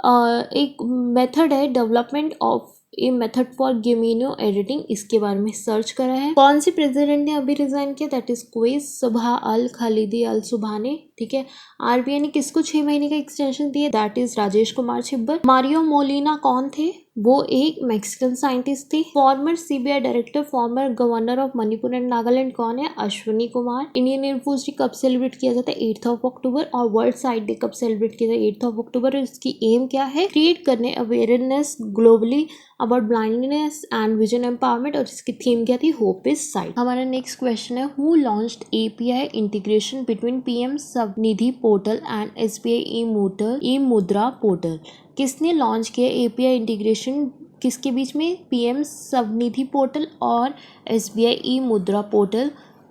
एक मेथड है development of a method for genome editing, इसके बारे में सर्च करा है। कौन से प्रेसिडेंट ने अभी रिजाइन किया? दैट इज क्वेस सबह अल खालिदी अल सुबहानी। ठीक है। आरबीआई ने किसको 6 महीने का एक्सटेंशन दिया? That is Rajesh Kumar Chhibber. Mario Molina कौन थे? वो एक मैक्सिकन साइंटिस्ट थे। Farmer CBI director, farmer governor of Manipur and Nagaland कौन है? Ashwini Kumar. Indian air force day कब सेलिब्रेट किया जाता है? 8 अक्टूबर। और वर्ल्ड साइट डे कब सेलिब्रेट किया जाता है? 8 अक्टूबर। इसकी एम क्या है? क्रिएट करने awareness globally about blindness and vision empowerment. और इसकी थीम क्या थी? Hope is sight. हमारा नेक्स्ट क्वेश्चन है, who launched API integration between PM SVANidhi portal and SBI e Mudra portal? किसने लॉन्च किया एपीआई इंटीग्रेशन किसके बीच में? पीएम स्वनिधि पोर्टल और एसबीआई ई मुद्रा पोर्टल।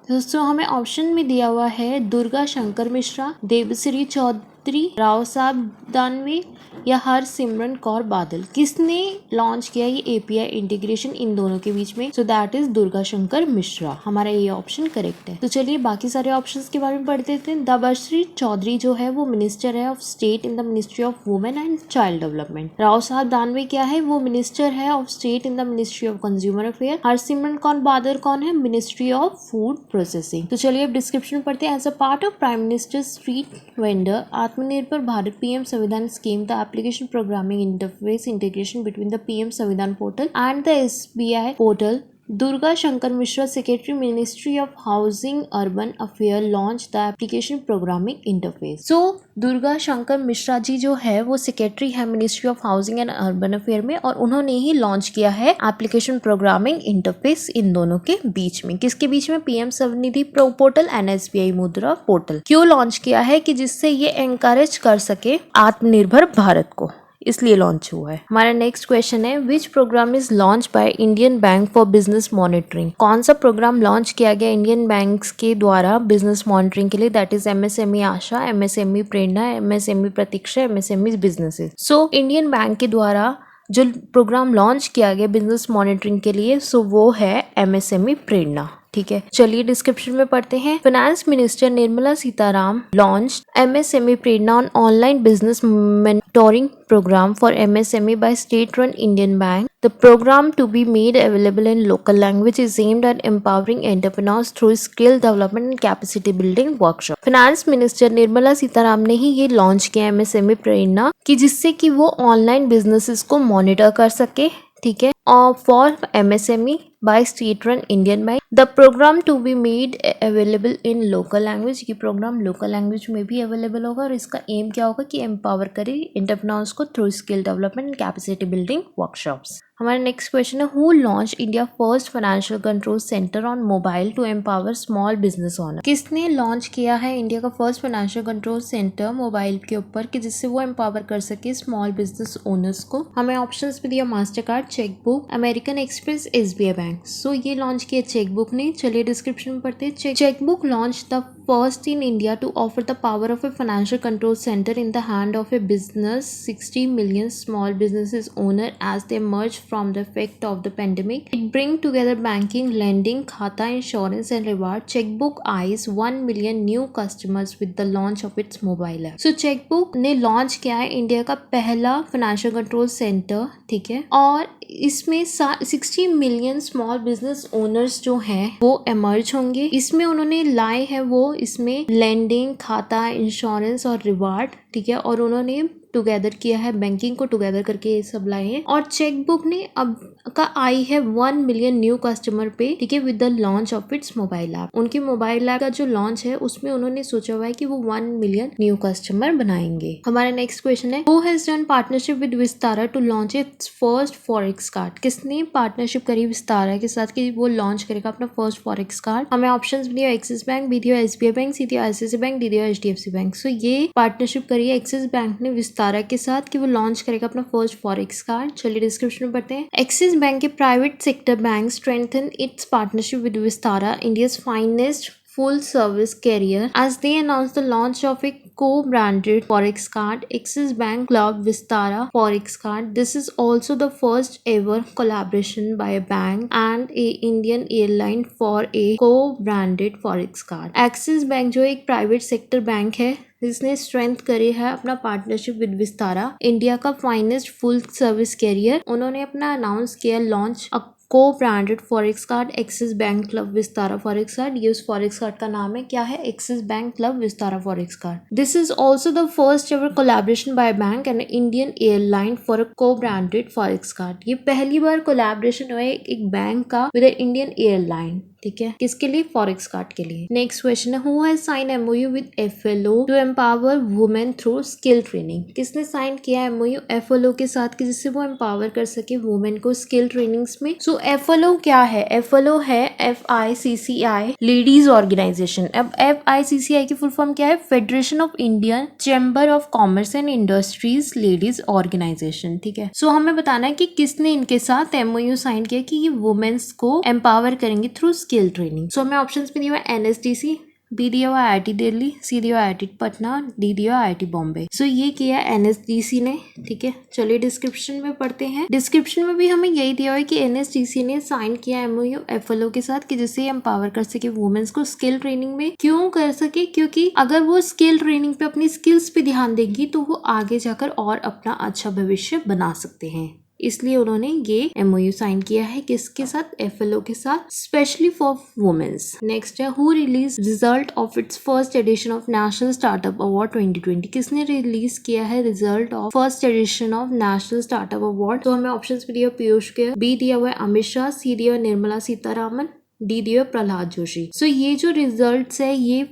दोस्तों हमें ऑप्शन में दिया हुआ है दुर्गा शंकर मिश्रा, देवश्री चौधरी, राव साहब दानवे या हरसिमरन कौर बादल। किसने लॉन्च किया ये एपीआई इंटीग्रेशन इन दोनों के बीच में? So that is Durga Shankar Mishra. हमारा ये ऑप्शन करेक्ट है। तो चलिए बाकी सारे ऑप्शंस के बारे में पढ़ते थे। देवश्री चौधरी जो है वो मिनिस्टर है of state in the ministry of women and child development. Rao Saheb Danve क्या है? वो मिनिस्टर है of state in the ministry of consumer affair. Harsimran Kaur Badal कौन है? Ministry of food processing. तो चलिए अब डिस्क्रिप्शन में पढ़ते हैं। As a part of prime minister street vendor Atmanirbhar Bharat PM Samvidhan scheme, the application programming interface integration between the PM Savidan portal and the SBI portal, Durga Shankar Mishra, Secretary, Ministry of Housing Urban Affairs, launched the application programming interface. So Durga Shankar Mishra ji जो है वो सेक्रेटरी है ministry of housing and urban affair में, और उन्होंने ही लॉन्च किया है एप्लीकेशन प्रोग्रामिंग इंटरफेस इन दोनों के बीच में। किसके बीच में? PM SVANidhi portal and SBI मुद्रा पोर्टल। क्यों लॉन्च किया है? कि जिससे ये एनकरेज कर सके आत्मनिर्भर भारत को, इसलिए लॉन्च हुआ है। हमारा नेक्स्ट क्वेश्चन है, विच programme is launch by Indian bank for business monitoring? कौन सा प्रोग्राम लॉन्च किया गया इंडियन बैंक्स के द्वारा बिजनेस मॉनिटरिंग के लिए? That is MSME Asha, MSME Prerna, MSME Pratiksha, MSME businesses. So Indian bank के द्वारा जो प्रोग्राम लॉन्च किया गया बिजनेस मॉनिटरिंग के लिए, सो वो है एमएसएमई प्रेरणा। ठीक है। चलिए डिस्क्रिप्शन में पढ़ते हैं। Finance minister Nirmala Sitaram launch MSME Prerna on online business mentoring program for MSME by state-run Indian Bank. The program, to be made available in local language, is aimed at empowering entrepreneurs through skill development and capacity building workshop. Finance minister Nirmala Sitaram ने ही ये लॉन्च किया एमएसएमई प्रेरणा कि जिससे कि वो ऑनलाइन बिजनेसेस को मॉनिटर कर सके। ठीक है। और for MSME by state run Indian bank, the program to be made available in local language. ये प्रोग्राम लोकल लैंग्वेज में भी अवेलेबल होगा और इसका एम क्या होगा कि एम्पावर करे एंटरप्रेन्योर्स को through skill development and capacity building workshops. हमारा नेक्स्ट क्वेश्चन है, who launch India first financial control centre on mobile to empower small business owner? किसने लॉन्च किया है इंडिया का first financial control centre mobile के ऊपर कि जिससे वो एम्पावर कर सके स्मॉल बिजनेस ओनर्स को? हमें ऑप्शंस में दिया Mastercard, chequebook, American Express, SBI bank. So ये लॉन्च किया चेकबुक ने। चलिए डिस्क्रिप्शन में पढ़ते हैं। Chequebook launch the first in India to offer the power of a financial control center in the hand of a business 60 million small businesses owner as they emerge from the effect of the pandemic. It bring together banking, lending, khata, insurance and reward. Checkbook eyes 1 million new customers with the launch of its mobile app. So checkbook ने लॉन्च किया है इंडिया का पहला फाइनेंशियल कंट्रोल सेंटर। ठीक है। और इसमें 60 मिलियन स्मॉल बिजनेस ओनर्स जो हैं वो एमर्ज होंगे। इसमें उन्होंने लाए हैं वो इसमें लेंडिंग, खाता, इंश्योरेंस और रिवार्ड। ठीक है। और उन्होंने टुगेदर किया है, बैंकिंग को टुगेदर करके ये सब लाए हैं। और चेकबुक ने अब का आई है 1 मिलियन न्यू कस्टमर पे, ठीक है, with the launch of its mobile app. उनकी मोबाइल ऐप का जो लॉन्च है उसमें उन्होंने सोचा हुआ है कि वो 1 मिलियन न्यू कस्टमर बनाएंगे। हमारा नेक्स्ट क्वेश्चन है, who has done partnership with Vistara to launch its first forex card. किसने पार्टनरशिप करी विस्तारा के साथ कि वो लॉन्च करेगा अपना फर्स्ट फॉरेक्स कार्ड। हमें ऑप्शंस भी दिया, एक्सिस बैंक, बी दिया SBI बैंक, सी दिया ICICI बैंक, डी दिया HDFC बैंक। सो ये पार्टनरशिप करी है एक्सिस बैंक ने विस्तारा के साथ कि वो लॉन्च करेगा अपना फर्स्ट फॉरेक्स कार्ड। चलिए डिस्क्रिप्शन में पढ़ते हैं। एक्सिस बैंक के private sector bank strengthen it's partnership with Vistara, India's finest full service carrier, as they announced the launch of a co-branded forex card, Axis Bank Club Vistara Forex Card. This is also the first ever collaboration by a bank and a Indian airline for a co-branded forex card. Axis Bank जो एक प्राइवेट सेक्टर बैंक है जिसने स्ट्रेंथ करी है अपना पार्टनरशिप विद विस्तारा, इंडिया का फाइनेस्ट फुल सर्विस कैरियर, उन्होंने अपना अनाउंस किया launch co-branded forex card axis bank club Vistara forex card। ये उस forex card का नाम है, क्या है, axis bank club Vistara forex card। This is also the first ever collaboration by a bank and an Indian airline for a co-branded forex card। ये पहली बार कोलैबोरेशन हुआ है एक बैंक का विद इंडियन एयरलाइन, ठीक है, किसके लिए, फॉरेक्स कार्ड के लिए। नेक्स्ट क्वेश्चन है, who has sign MOU with FLO to empower women through skill training. किसने साइन किया MOU FLO के साथ कि जिससे वो एम्पावर कर सके वुमेन को स्किल ट्रेनिंग्स में। सो FLO क्या है, FLO है FICCI लेडीज ऑर्गेनाइजेशन। अब FICCI की फुल फॉर्म क्या है, federation of Indian chamber of commerce and industries ladies organisation, ठीक है। सो हमें बताना है कि किसने इनके साथ MOU साइन किया कि ये वुमेन्स को एम्पावर करेंगे थ्रू स्किल ट्रेनिंग। सो हमें ऑप्शंस में दिया हुआ NSDC, बी दिया हुआ IIT दिल्ली, सी दिया हुआ IIT पटना, डी दिया हुआ IIT बॉम्बे। सो ये किया NSDC ने, ठीक है। चलिए डिस्क्रिप्शन में पढ़ते हैं। डिस्क्रिप्शन में भी हमें यही दिया हुआ है कि NSDC ने साइन किया MOU FLO के साथ कि जिससे एम्पावर कर सके वुमेन्स को स्किल ट्रेनिंग में। क्यों कर सके, क्योंकि अगर वो स्किल ट्रेनिंग पे अपनी स्किल्स पे ध्यान देंगी तो वो आगे जाकर और अपना अच्छा भविष्य बना सकते हैं, इसलिए उन्होंने ये MOU साइन किया है किसके साथ, FLO के साथ, स्पेशली फॉर वुमेन्स। नेक्स्ट है, who release result of its first edition of national startup award 2020। किसने रिलीज किया है result of first edition of national startup award. तो हमें ऑप्शन भी दिया पीयूष गोयल, बी दिया हुआ है अमित शाह, सी दिया हुआ निर्मला सीतारामन, डी दिया हुआ प्रहलाद जोशी। सो ये जो रिजल्ट्स है ये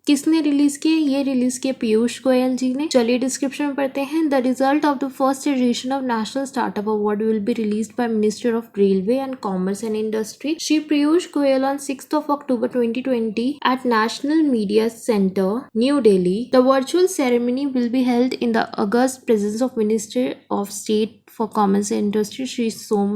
किसने रिलीज किए, ये रिलीज किए पीयूष गोयल जी ने। चलिए डिस्क्रिप्शन में पढ़ते हैं। The result of the first edition of national startup award will be released by minister of railway and commerce and industry Shri Piyush Goyal on 6th of October 2020 at National Media Center, New Delhi. The virtual ceremony will be held in the august presence of Minister of State for Commerce and Industry Shri Som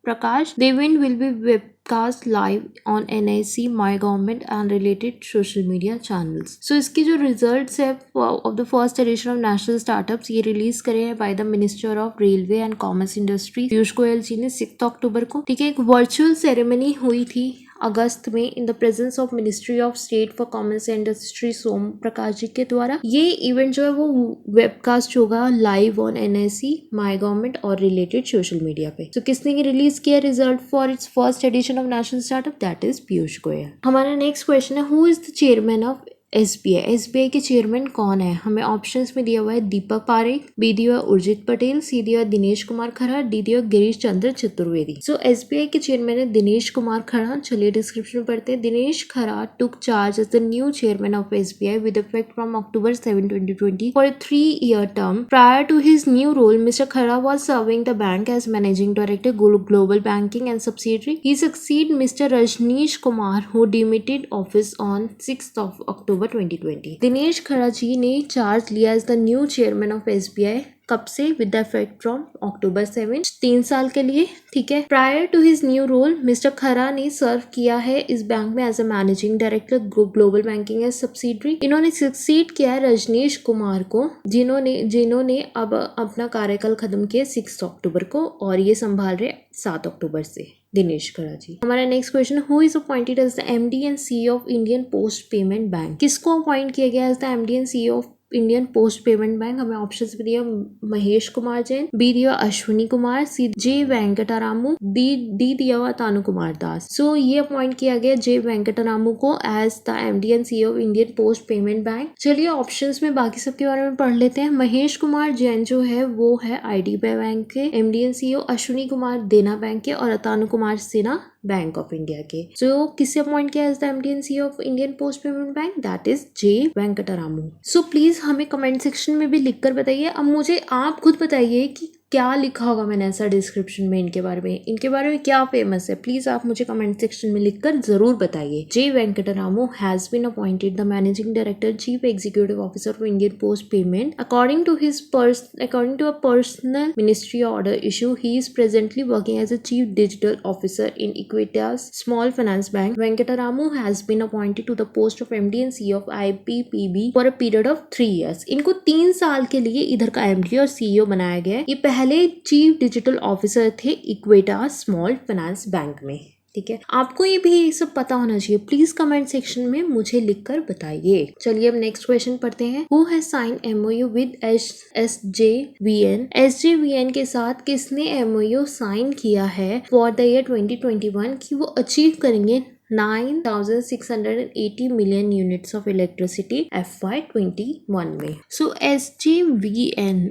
Prakash. The event will be webcast live on NIC, My Government and related social media channels. So इसकी जो results है of the first edition of national startups ये रिलीज करे हैं by the Minister of Railway and Commerce Industry Piyush Goyal जी ने 6 अक्टूबर को, ठीक है। एक वर्चुअल सेरेमनी हुई थी अगस्त में in the presence of ministry of state for commerce and industry Som Prakash ji के द्वारा। ये इवेंट जो है वो वेबकास्ट होगा live on NIC, my government और रिलेटेड सोशल मीडिया पे। तो किसने रिलीज किया result for its first edition of national startup, that is Piyush Goyal. हमारा नेक्स्ट क्वेश्चन है, who is the chairman of SBI के चेयरमैन कौन है। हमें ऑप्शंस में दिया हुआ है दीपक पारेख, बी दिया हुआ उर्जित पटेल, सी दिया हुआ दिनेश कुमार खरा, डी दिया हुआ गिरीश चंद्र चतुर्वेदी। सो SBI के चेयरमैन है दिनेश कुमार खरा। चलिए डिस्क्रिप्शन में पढ़ते हैं। Dinesh Khara took charge as the new chairman of SBI with effect from October 7, 2020 for a 3-year term. Prior to his new role, Mr. Khara was serving the bank as managing director global banking and subsidiary. He succeeded Mr. Rajneesh Kumar who demitted office on 6th of October 2020। Dinesh Khara ji ने चार्ज लिया as the new chairman of SBI कब से, with the effect from October 7, 3 साल के लिए, ठीक है। Prior to his new role mister Khara ने सर्व किया है इस बैंक में as a managing director global banking as subsidiary. इन्होंने सक्सीड किया है रजनीश कुमार को जिन्होंने अब अपना कार्यकाल खत्म किया 6 अक्टूबर को और ये संभाल रहे 7 अक्टूबर से दिनेश खरा जी। हमारा next question, who is appointed as the MD and CEO of Indian post payment bank. किसको अपॉइंट किया गया as the MD and CEO of Indian post payment bank, हमें ऑप्शंस में दिया महेश कुमार जैन, बी दिया Ashwini Kumar, C J Venkatramu, D दिया हुआ तानु कुमार दास। सो ये अपॉइंट किया गया जे वेंकटरामू को as the MD and CEO of Indian post payment bank. चलिए ऑप्शंस में बाकी सबके बारे में पढ़ लेते हैं। महेश कुमार जैन जो है वो है आईडीबीआई बैंक के MD and CEO, Ashwini Kumar Dena bank के और Tanu Kumar Sinha bank of India के। सो किससे अपॉइंट किया as the MD and CEO of Indian post payment bank, that is J Venkatramu. So please हमें कमेंट सेक्शन में भी लिखकर बताइए। अब मुझे आप खुद बताइए कि क्या लिखा होगा मैंने ऐसा डिस्क्रिप्शन में इनके बारे में क्या फेमस है, प्लीज आप मुझे कमेंट सेक्शन में लिखकर जरूर बताइए। J Venkatramu has been appointed the managing director chief executive officer of Indian post payment according to a personnel ministry order issue. He is presently working as a chief digital officer in Equitas small finance bank. Venkatramu has been appointed to the post of MD and CEO of IPPB for a period of 3 years। इनको 3 साल के लिए इधर का एमडी और सीईओ बनाया गया है। ये पहले चीफ डिजिटल ऑफिसर थे इक्विटास स्मॉल फाइनेंस बैंक में। ठीक है, आपको ये भी सब पता होना चाहिए। प्लीज कमेंट सेक्शन में मुझे लिखकर बताइए। चलिए अब नेक्स्ट क्वेश्चन पढ़ते हैं। Who has sign MOU with SJVN. SJVN के साथ किसने एमओयू साइन किया है फॉर द ईयर 2021 कि वो अचीव करेंगे 9,680 million units of electricity FY21 में। सो एसजेवीएन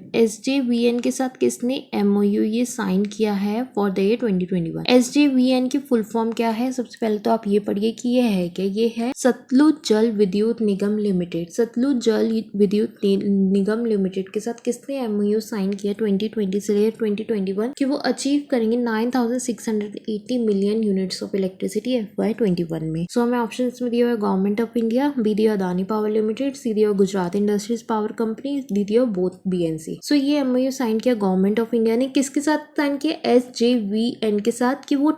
के साथ किसने एमओयू ये साइन किया है फॉर द ईयर 2021। एसजेवीएन की फुल फॉर्म क्या है? सबसे पहले तो आप ये पढ़िए कि ये है क्या, ये है सतलुज जल विद्युत निगम लिमिटेड। सतलुज जल विद्युत निगम लिमिटेड के साथ किसने एमओयू साइन किया 2020 से लेकर 2021 कि वो अचीव करेंगे 9,680 million units of electricity FY21 में। सो हमें ऑप्शन में दिया हुआ है गवर्नमेंट ऑफ इंडिया, बी दिया अदानी पावर लिमिटेड, सी दिया Gujarat industries power company, D दिया बोथ बीएनसी। सो ये एमओयू साइन किया गवर्नमेंट ऑफ इंडिया ने किसके साथ साइन किया? एसजेवीएन के साथ कि वो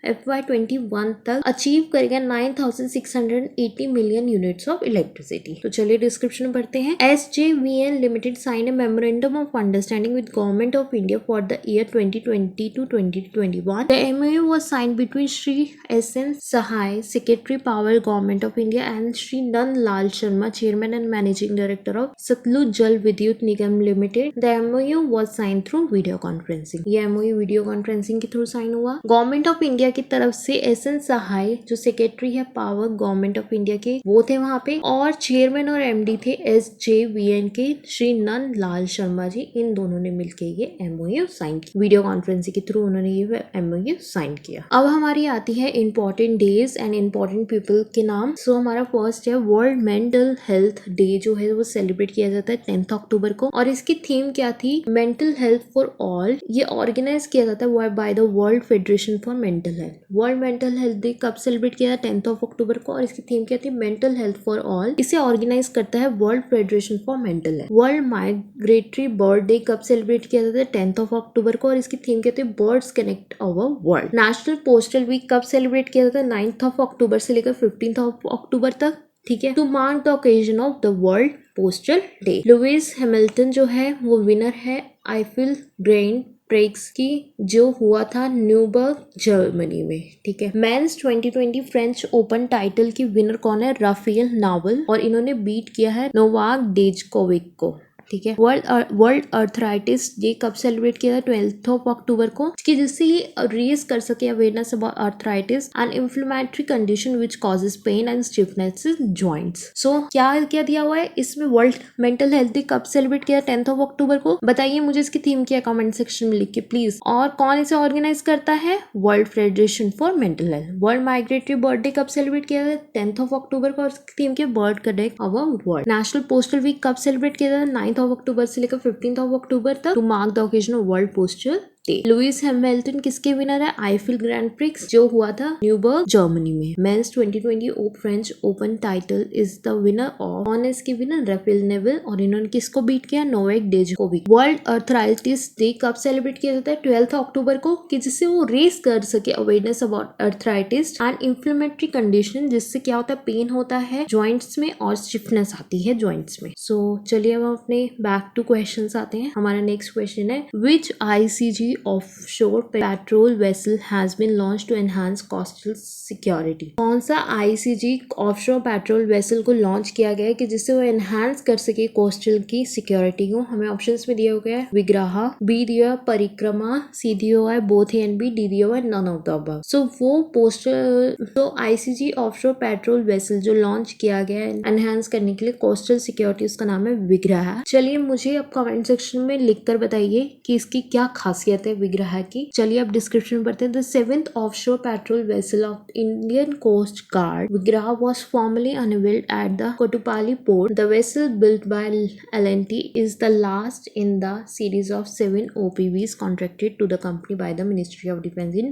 FY21 तक अचीव करेगा 9,680 मिलियन यूनिट्स ऑफ इलेक्ट्रिसिटी। तो चलिए डिस्क्रिप्शन पढ़ते हैं। SJVN limited sign a memorandum of understanding with government of India for the year 2020 to 2021। The MOU was signed between Shri S N. Sahai, Secretary Power, Government of India, and Shri Nand Lal Sharma, Chairman and Managing Director of Satluj Jal Vidyut Nigam Limited. The MOU was signed through video conferencing। ये MOU वीडियो कॉन्फ्रेंसिंग के थ्रू साइन हुआ। गवर्नमेंट ऑफ इंडिया की तरफ से एस.एन. सहाय जो सेक्रेटरी है पावर गवर्नमेंट ऑफ इंडिया के वो थे वहाँ पे, और चेयरमैन और एमडी थे एसजेवीएन के श्री नंद लाल शर्मा जी। इन दोनों ने मिलकर ये MOU साइन किया, वीडियो कॉन्फ्रेंसिंग के थ्रू उन्होंने ये MOU साइन किया। अब हमारी आती है important days and important people के नाम। सो हमारा फर्स्ट है वर्ल्ड मेंटल हेल्थ डे जो है वो सेलिब्रेट किया जाता है 10 अक्टूबर को, और इसकी थीम क्या थी? Mental health for all. ये ऑर्गेनाइज किया जाता है by the world federation for mental health. World mental health day कब सेलिब्रेट किया जाता है? 10 अक्टूबर को, और इसकी थीम क्या थी? Mental health for all. इसे ऑर्गेनाइज करता है world federation for mental health. World migratory bird day कब सेलिब्रेट किया जाता है? 10 अक्टूबर को, और इसकी थीम क्या थी? Birds connect our world. National postal week कब सेलिब्रेट किया जाता है? 9 अक्टूबर से लेकर 15 अक्टूबर तक। ठीक है, to mark the occasion of the world postal day. Lewis Hamilton जो है वो विनर है आईफिल ग्रैंड प्रिक्स की जो हुआ था न्यूबर्ग जर्मनी में। ठीक है, मेंस 2020 फ्रेंच ओपन टाइटल की विनर कौन है? राफेल नावल, और इन्होंने बीट किया है नोवाक जोकोविक को। ठीक है, वर्ल्ड अर्थराइटिस डे कब सेलिब्रेट किया था? 12 अक्टूबर को, कि जिससे ये रेज कर सके awareness about arthritis and inflammatory condition which causes pain and stiffness in joints. So क्या दिया हुआ है इसमें? वर्ल्ड मेंटल हेल्थ डे कब सेलिब्रेट किया? 10 अक्टूबर को। बताइए मुझे इसकी थीम क्या है कमेंट सेक्शन में लिख के प्लीज। और कौन इसे ऑर्गेनाइज करता है? World federation for mental health. World migratory bird day कब सेलिब्रेट किया था? 10 अक्टूबर को, और इसकी थीम क्या? Bird connect our world. National postal week कब सेलिब्रेट किया था? 9 अक्टूबर से लेकर 15 अक्टूबर तक, to mark the occasion of world postal day. Lewis Hamilton किसके विनर है? आईफिल ग्रैंड प्रिक्स जो हुआ था न्यूबर्ग जर्मनी में। Men's 2020 French open title is the winner of, कौन है इसके विनर? राफेल नेवल, और इन्होंने किसको बीट किया? Novak Djokovic. World arthritis day कब सेलिब्रेट किया जाता है? 12 अक्टूबर को, कि जिससे वो रेस कर सके awareness about arthritis and inflammatory condition, जिससे क्या होता है? पेन होता है जॉइंट्स में और स्टिफनेस आती है जॉइंट्स में। सो चलिए अब हम अपने बैक टू क्वेश्चंस आते हैं। हमारा नेक्स्ट क्वेश्चन है विच ICG offshore patrol vessel has been launched to enhance coastal security? कौन सा ICG offshore patrol vessel को लॉन्च किया गया है कि जिससे वो एनहांस कर सके कोस्टल की सिक्योरिटी को? हमें ऑप्शंस में दिया गया है विग्रहा, बी दिया परिक्रमा, सी दिया है both A and B, D दिया है none of the above. So वो ICG ऑफशोर पेट्रोल वेसल जो लॉन्च किया गया है एनहांस करने के लिए कोस्टल सिक्योरिटी, उसका नाम है विग्रहा। चलिए मुझे अब कमेंट सेक्शन में लिखकर बताइए कि इसकी क्या खासियत है विग्रहा की। चलिए अब डिस्क्रिप्शन में पढ़ते हैं। The 7th offshore patrol vessel of Indian coast guard Vigraha was formally unveiled at the Kotupalli port. The vessel built by L&T is the last in the series of 7 OPVs contracted to the company by the Ministry of Defence in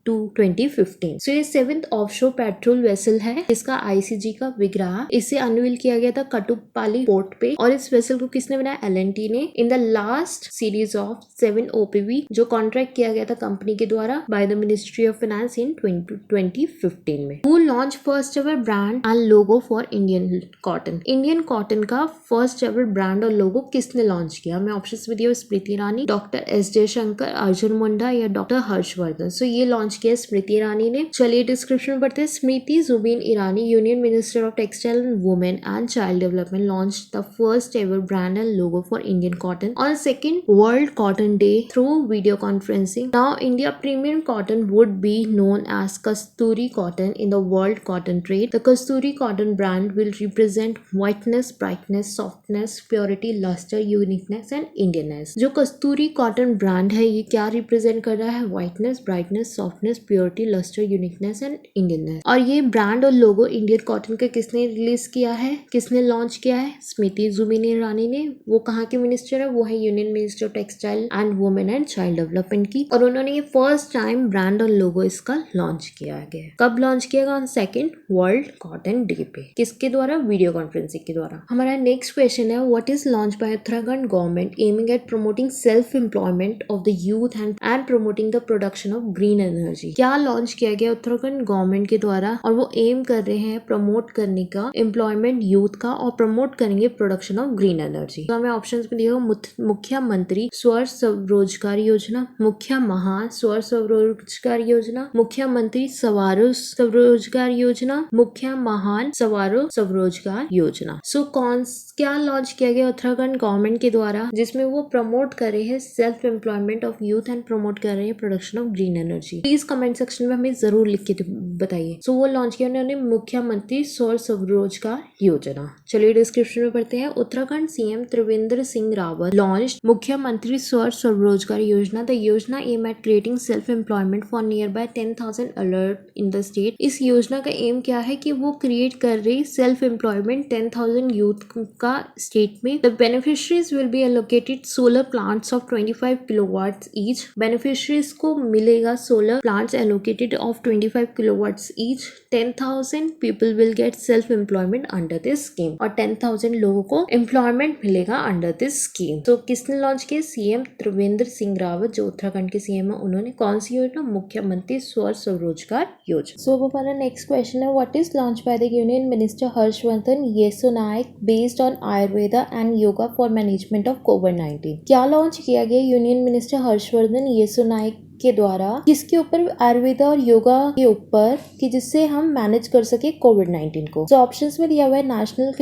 2015. So ये 7th ऑफशोर पेट्रोल वेसल है इसका ICG का विग्रहा। इसे अनवील किया गया था कटुपाली पोर्ट पे और इस वेसल को किसने बनाया? L&T ने। In the last series of 7 OPV जो कॉन्ट्रैक्ट किया गया था कंपनी के द्वारा by the ministry of finance in 2015 में। Who launched first ever brand and logo for Indian cotton? Indian cotton का फर्स्ट एवर ब्रांड और लोगो किसने लॉन्च किया? हमें ऑप्शंस में दिया स्मृति ईरानी, डॉक्टर एस जयशंकर, अर्जुन मुंडा या डॉक्टर हर्षवर्धन। सो ये लॉन्च किया स्मृति ईरानी ने। चलिए डिस्क्रिप्शन में पढ़ते हैं। Smriti Zubin Irani, union minister of textile and women and child development, launch the first ever brand and logo for Indian cotton on second world cotton day through video conferencing. Now India premium cotton would be known as Kasturi cotton in the world cotton trade. The Kasturi cotton brand will represent whiteness, brightness, softness, purity, luster, uniqueness and Indianness. जो कस्तूरी कॉटन ब्रांड है ये क्या रिप्रेजेंट कर रहा है? Whiteness, brightness, softness, purity, lustre, uniqueness and Indianness. और ये ब्रांड और लोगो इंडियन कॉटन का किसने रिलीज किया है, किसने लॉन्च किया है? स्मृति जुबिन ईरानी ने। वो कहाँ के मिनिस्टर है? वो है union minister of textile and women and child development की। और उन्होंने ये फर्स्ट टाइम ब्रांड और लोगो इसका लॉन्च किया गया। कब लॉन्च किया गया? On second world cotton day पे। किसके द्वारा? वीडियो कॉन्फ्रेंसिंग के द्वारा। हमारा नेक्स्ट क्वेश्चन है what is launch bye Uttarakhand government aiming at promoting self employment of the youth and promoting the production of green energy? क्या लॉन्च किया गया उत्तराखंड गवर्नमेंट के द्वारा और वो एम कर रहे हैं प्रमोट करने का एम्प्लॉयमेंट यूथ का और प्रमोट करेंगे प्रोडक्शन ऑफ ग्रीन एनर्जी। तो हमें ऑप्शन में दिया मुख्यमंत्री स्वर स्वरोजगार योजना, मुख्य महा स्वर स्वरोजगार योजना, मुख्यमंत्री सवारो स्वरोजगार योजना, मुख्य महान सवारो स्वरोजगार योजना। सो क्या लॉन्च किया गया उत्तराखंड गवर्नमेंट के द्वारा जिसमें वो प्रमोट कर रहे हैं self employment of youth and promote कर रहे हैं production of green energy? Please comment section में हमें जरूर लिख के बताइए। सो वो लॉन्च किया उन्होंने मुख्यमंत्री स्वर स्वरोजगार योजना। चलिए डिस्क्रिप्शन में पढ़ते हैं। Uttarakhand CM Trivendra Singh Rawat launch Mukhyamantri Swar Swarozgar Yojana. The Yojana aim at creating self employment for nearby 10,000 alert in the state. इस योजना का एम क्या है कि वो क्रिएट कर रही सेल्फ एम्प्लॉयमेंट 10,000 यूथ का स्टेट में। The beneficiaries will be allocated solar plants of 25 kilowatts each. Beneficiaries को मिलेगा solar plants allocated of 25 kilowatts each. 10,000 people will get self employment under this scheme और 10,000 लोगों को एम्प्लॉयमेंट मिलेगा अंडर दिस स्कीम। तो किसने लॉन्च किया? CM त्रिवेंद्र सिंह रावत जो उत्तराखंड के CM है उन्होंने। कौन सी योजना? मुख्यमंत्री स्वर स्वरोजगार योजना। सो हमारा नेक्स्ट क्वेश्चन है what is launch by the union minister Harshvardhan येसोनायक based on Ayurveda and yoga for management of कोविड-19? क्या लॉन्च किया गया यूनियन मिनिस्टर हर्षवर्धन येसोनायक के द्वारा किसके ऊपर? आयुर्वेदा और योगा के ऊपर कि जिससे हम मैनेज कर सके कोविड-19 को। तो ऑप्शंस में दिया हुआ है national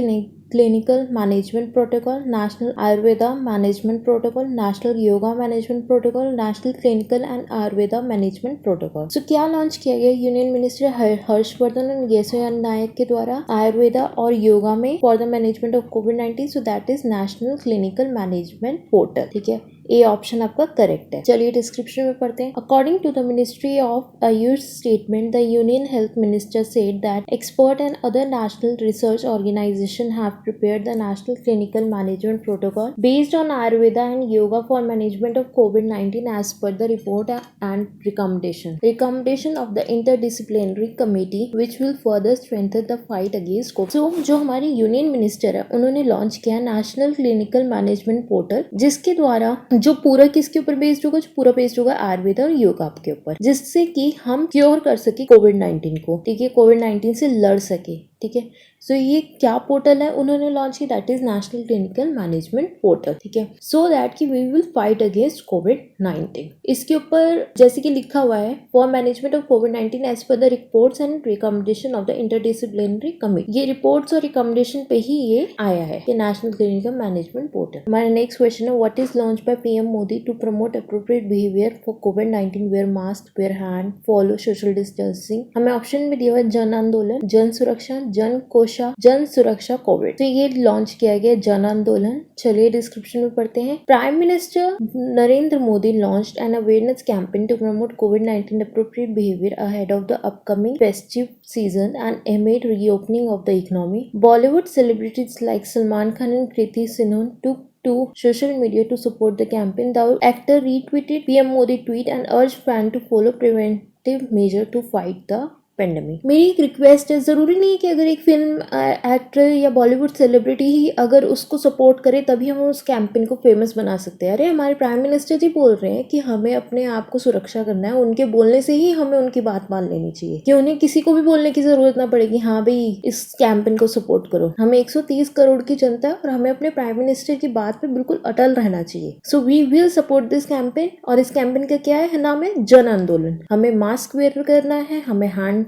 clinical management protocol, national Ayurveda management protocol, national yoga management protocol, national clinical and Ayurveda management protocol. So क्या लॉन्च किया गया यूनियन मिनिस्टर हर्षवर्धन और येसोनायक के द्वारा आयुर्वेदा और योगा में for the management of covid? So that is national clinical management portal. ठीक है, ए ऑप्शन आपका करेक्ट है। चलिए डिस्क्रिप्शन में पढ़ते हैं। According to the ministry of AYUSH statement, the union health minister said that expert and other national research organisation have prepared the national clinical management protocol based on Ayurveda and yoga for management of COVID-19 as per the report and recommendation of the interdisciplinary committee which will further strengthen the fight against COVID। So जो हमारे यूनियन मिनिस्टर है उन्होंने लॉन्च किया नेशनल क्लिनिकल मैनेजमेंट पोर्टल जिसके द्वारा जो पूरा किसके ऊपर बेस्ड होगा? जो पूरा बेस्ड होगा आयुर्वेदा और योगा के ऊपर, जिससे कि हम क्योर कर सके कोविड-19 को। ठीक है, कोविड-19 से लड़ सके। ठीक है, सो ये क्या पोर्टल है उन्होंने लॉन्च की, that is national clinical management portal, ठीक है, सो दैट कि वी विल फाइट अगेंस्ट कोविड-19। इसके ऊपर जैसे कि लिखा हुआ है, फॉर मैनेजमेंट ऑफ कोविड-19 as per the reports and recommendation of the interdisciplinary committee. ये रिपोर्ट्स और रिकमेंडेशन पे ही ये आया है कि नेशनल क्लिनिकल मैनेजमेंट पोर्टल। हमारा नेक्स्ट क्वेश्चन है, what is launch by PM Modi to promote appropriate behaviour for covid, wear mask, wear hand, follow social distancing. हमें ऑप्शन में दिया हुआ है जन आंदोलन, जन सुरक्षा, जन कोशा, जन सुरक्षा कोविड। तो ये लॉन्च किया गया जन आंदोलन। चलिए डिस्क्रिप्शन में पढ़ते हैं। Prime minister Narendra Modi launched an awareness campaign to promote कोविड-19 appropriate behavior ahead of the upcoming festive season and amid reopening of the economy. Bollywood celebrities like Salman Khan and Kriti Sanon took to social media to support the campaign. The actor retweeted PM Modi tweet and urged fans to follow preventive measures to fight the pandemic. मेरी एक रिक्वेस्ट है, जरूरी नहीं कि अगर एक फिल्म एक्टर या बॉलीवुड सेलिब्रिटी ही अगर उसको सपोर्ट करे तभी हम उस कैंपेन को फेमस बना सकते हैं। अरे हमारे प्राइम मिनिस्टर जी बोल रहे हैं कि हमें अपने आप को सुरक्षा करना है, उनके बोलने से ही हमें उनकी बात मान लेनी चाहिए कि उन्हें किसी को भी बोलने की जरूरत ना पड़ेगी हाँ भाई इस कैंपेन को सपोर्ट करो। हमें 130 करोड़ की जनता है और हमें अपने प्राइम मिनिस्टर की बात पे बिल्कुल अटल रहना चाहिए। So we will support this campaign. और इस कैंपेन का क्या है, नाम है जन आंदोलन। हमें मास्क वेयर करना है, हमें हैंड्स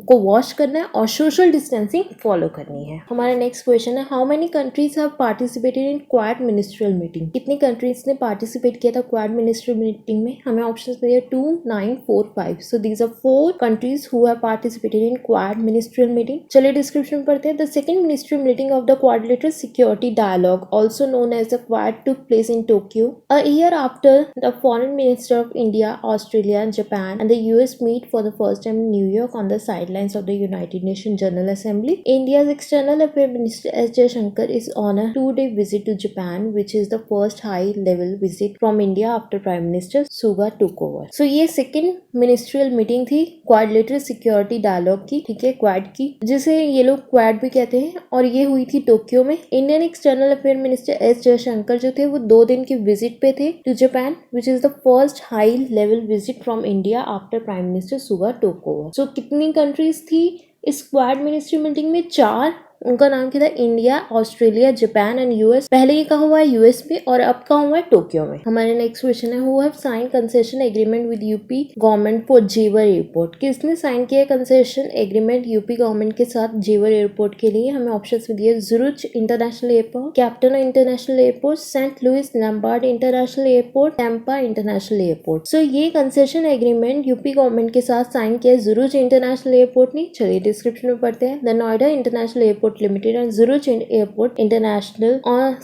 को वॉश करना है और सोशल डिस्टेंसिंग फॉलो करनी है। हमारा नेक्स्ट क्वेश्चन है, how many countries have participated in quad ministerial meeting. कितनी कंट्रीज ने पार्टिसिपेट किया था क्वाड मिनिस्ट्रियल मीटिंग में। हमें ऑप्शंस मिले 2, 9, 4, 5। So these are 4 countries who have participated in quad ministerial meeting. चलिए डिस्क्रिप्शन पढ़ते हैं। The second ministerial meeting of the quadrilateral security dialogue also known as the quad took place in Tokyo a year after the foreign minister of India, Australia, Japan and the US meet for the first time in New York on the sidelines of the United Nations General Assembly. India's External Affairs Minister S. Jaishankar is on a 2-day visit to Japan, which is the first high-level visit from India after Prime Minister Suga took over. So ये second ministerial meeting थी क्वाड्रिलेटरल सिक्योरिटी डायलॉग की, ठीक है, क्वाड की, जिसे ये लोग क्वाड भी कहते हैं, और ये हुई थी टोक्यो में। Indian external affair minister S Jaishankar जो थे वो 2 दिन की विजिट पे थे to Japan, which is the first high level visit from India after prime minister Suga took over. So कितनी कंट्रीज थी इस क्वाड मिनिस्ट्री मीटिंग में? 4। उनका नाम क्या था? India, Australia, Japan and US. पहले ये कहा हुआ है यूएस में और अब कहा हुआ है टोक्यो में। हमारे नेक्स्ट क्वेश्चन है, who have sign concession agreement with UP government for Jewar airport. किसने साइन किया कंसेशन एग्रीमेंट यूपी गवर्नमेंट के साथ जेवर एयरपोर्ट के लिए? हमें ऑप्शंस में दिए Zurich international airport, Cape Town international airport, Saint Louis Lambert international airport, Tampa international airport. So ये कंसेशन एग्रीमेंट यूपी गवर्नमेंट के साथ साइन किया जुरुच इंटरनेशनल एयरपोर्ट ने। चलिए डिस्क्रिप्शन में पढ़ते हैं। The Noida international airport Limited and Zurich Airport International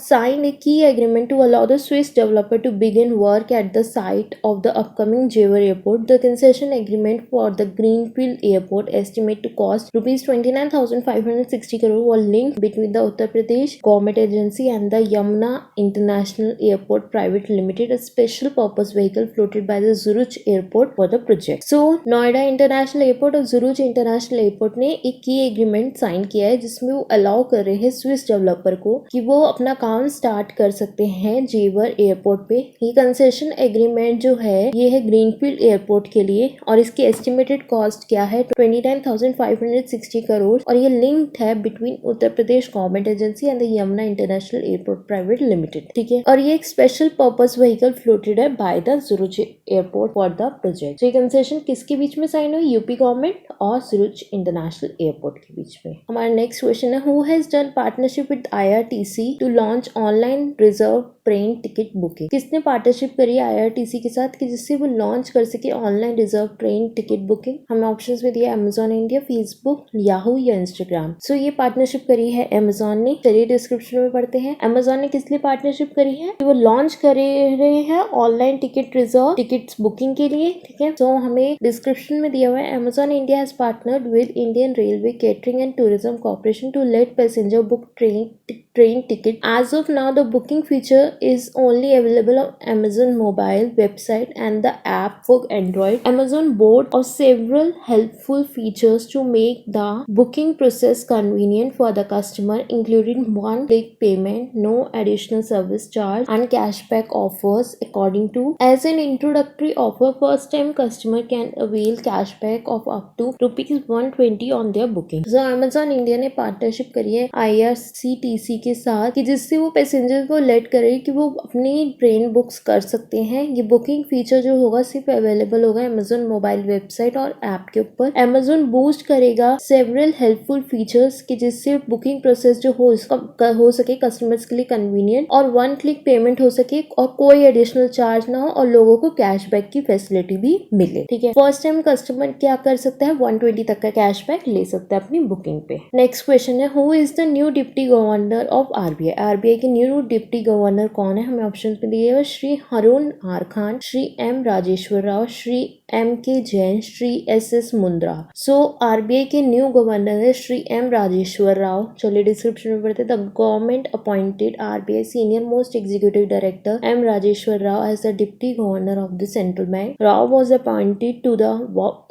signed a key agreement to allow the Swiss developer to begin work at the site of the upcoming Jewar Airport. The concession agreement for the Greenfield Airport, estimated to cost rupees 29,560 crore, was linked between the Uttar Pradesh Government Agency and the Yamuna International Airport Private Limited, a special purpose vehicle floated by the Zurich Airport for the project. So Noida International Airport और Zurich International Airport ने एक की एग्रीमेंट साइन किया है जिसमें वो अलाउ कर रहे हैं स्विस डेवलपर को कि वो अपना काम स्टार्ट कर सकते हैं जेवर एयरपोर्ट पे। ये कंसेशन एग्रीमेंट जो है ये है ग्रीनफील्ड एयरपोर्ट के लिए और इसकी एस्टिमेटेड कॉस्ट क्या है? 29,560 करोड़ और ये लिंक्ड है between Uttar Pradesh government agency and the Yamuna international airport private limited, ठीक है। और ये एक स्पेशल पर्पस व्हीकल फ्लोटेड है by the Zurich airport for the project. ये कंसेशन किसके बीच में साइन हुई? यूपी गवर्नमेंट और जुरुच इंटरनेशनल एयरपोर्ट के बीच में। हमारा नेक्स्ट क्वेश्चन है, who has done partnership with IRTC to launch online reserve train ticket booking. किसने पार्टनरशिप करी IRTC के साथ कि जिससे वो लॉन्च कर सके online reserve train ticket booking? हमें ऑप्शंस में दिया अमेजॉन इंडिया, फेसबुक, याहू या इंस्टाग्राम। सो ये पार्टनरशिप करी है अमेजॉन ने। चलिए डिस्क्रिप्शन में पढ़ते हैं अमेजॉन ने किस लिए पार्टनरशिप करी है। वो लॉन्च कर रहे हैं online ticket reserve tickets booking के लिए, ठीक है। सो हमें डिस्क्रिप्शन में दिया हुआ है Amazon India has partnered with Indian railway catering and tourism corporation to let passenger book train train ticket. As of now, the booking feature is only available on Amazon mobile website and the app for Android. Amazon board of several helpful features to make the booking process convenient for the customer, including one-click payment, no additional service charge, and cashback offers. According to, as an introductory offer, first-time customer can avail cashback of up to ₹120 on their booking. So Amazon India ने पार्टनरशिप करी है IRCTC के साथ कि जिससे वो पैसेंजर को लेट करे कि वो अपनी ट्रेन बुक्स कर सकते हैं। ये बुकिंग फीचर जो होगा सिर्फ अवेलेबल होगा Amazon मोबाइल वेबसाइट और ऐप के ऊपर। Amazon बूस्ट करेगा सेवरल हेल्पफुल फीचर्स कि जिससे बुकिंग प्रोसेस जो हो सके कस्टमर्स के लिए कन्वीनियंट और वन क्लिक पेमेंट हो सके और कोई एडिशनल चार्ज ना हो और लोगों को कैशबैक की फैसिलिटी भी मिले। ठीक है, फर्स्ट टाइम कस्टमर क्या कर सकता है, 120 तक का कैशबैक ले सकता है अपनी बुकिंग पे। नेक्स्ट क्वेश्चन है, who is the new deputy governor of RBI? RBI के न्यू डिप्टी गवर्नर कौन है? हमें ऑप्शन पे दिए हुए Shri Arun R Khan, Shri M Rajeshwar Rao, Shri MK Jain, Shri SS Mundra. So RBI के न्यू गवर्नर है श्री M राजेश्वर राव। चलिए डिस्क्रिप्शन में पढ़ते। The government appointed RBI senior most executive director M Rajeshwar Rao as the deputy governor of the central bank. Rao was appointed to the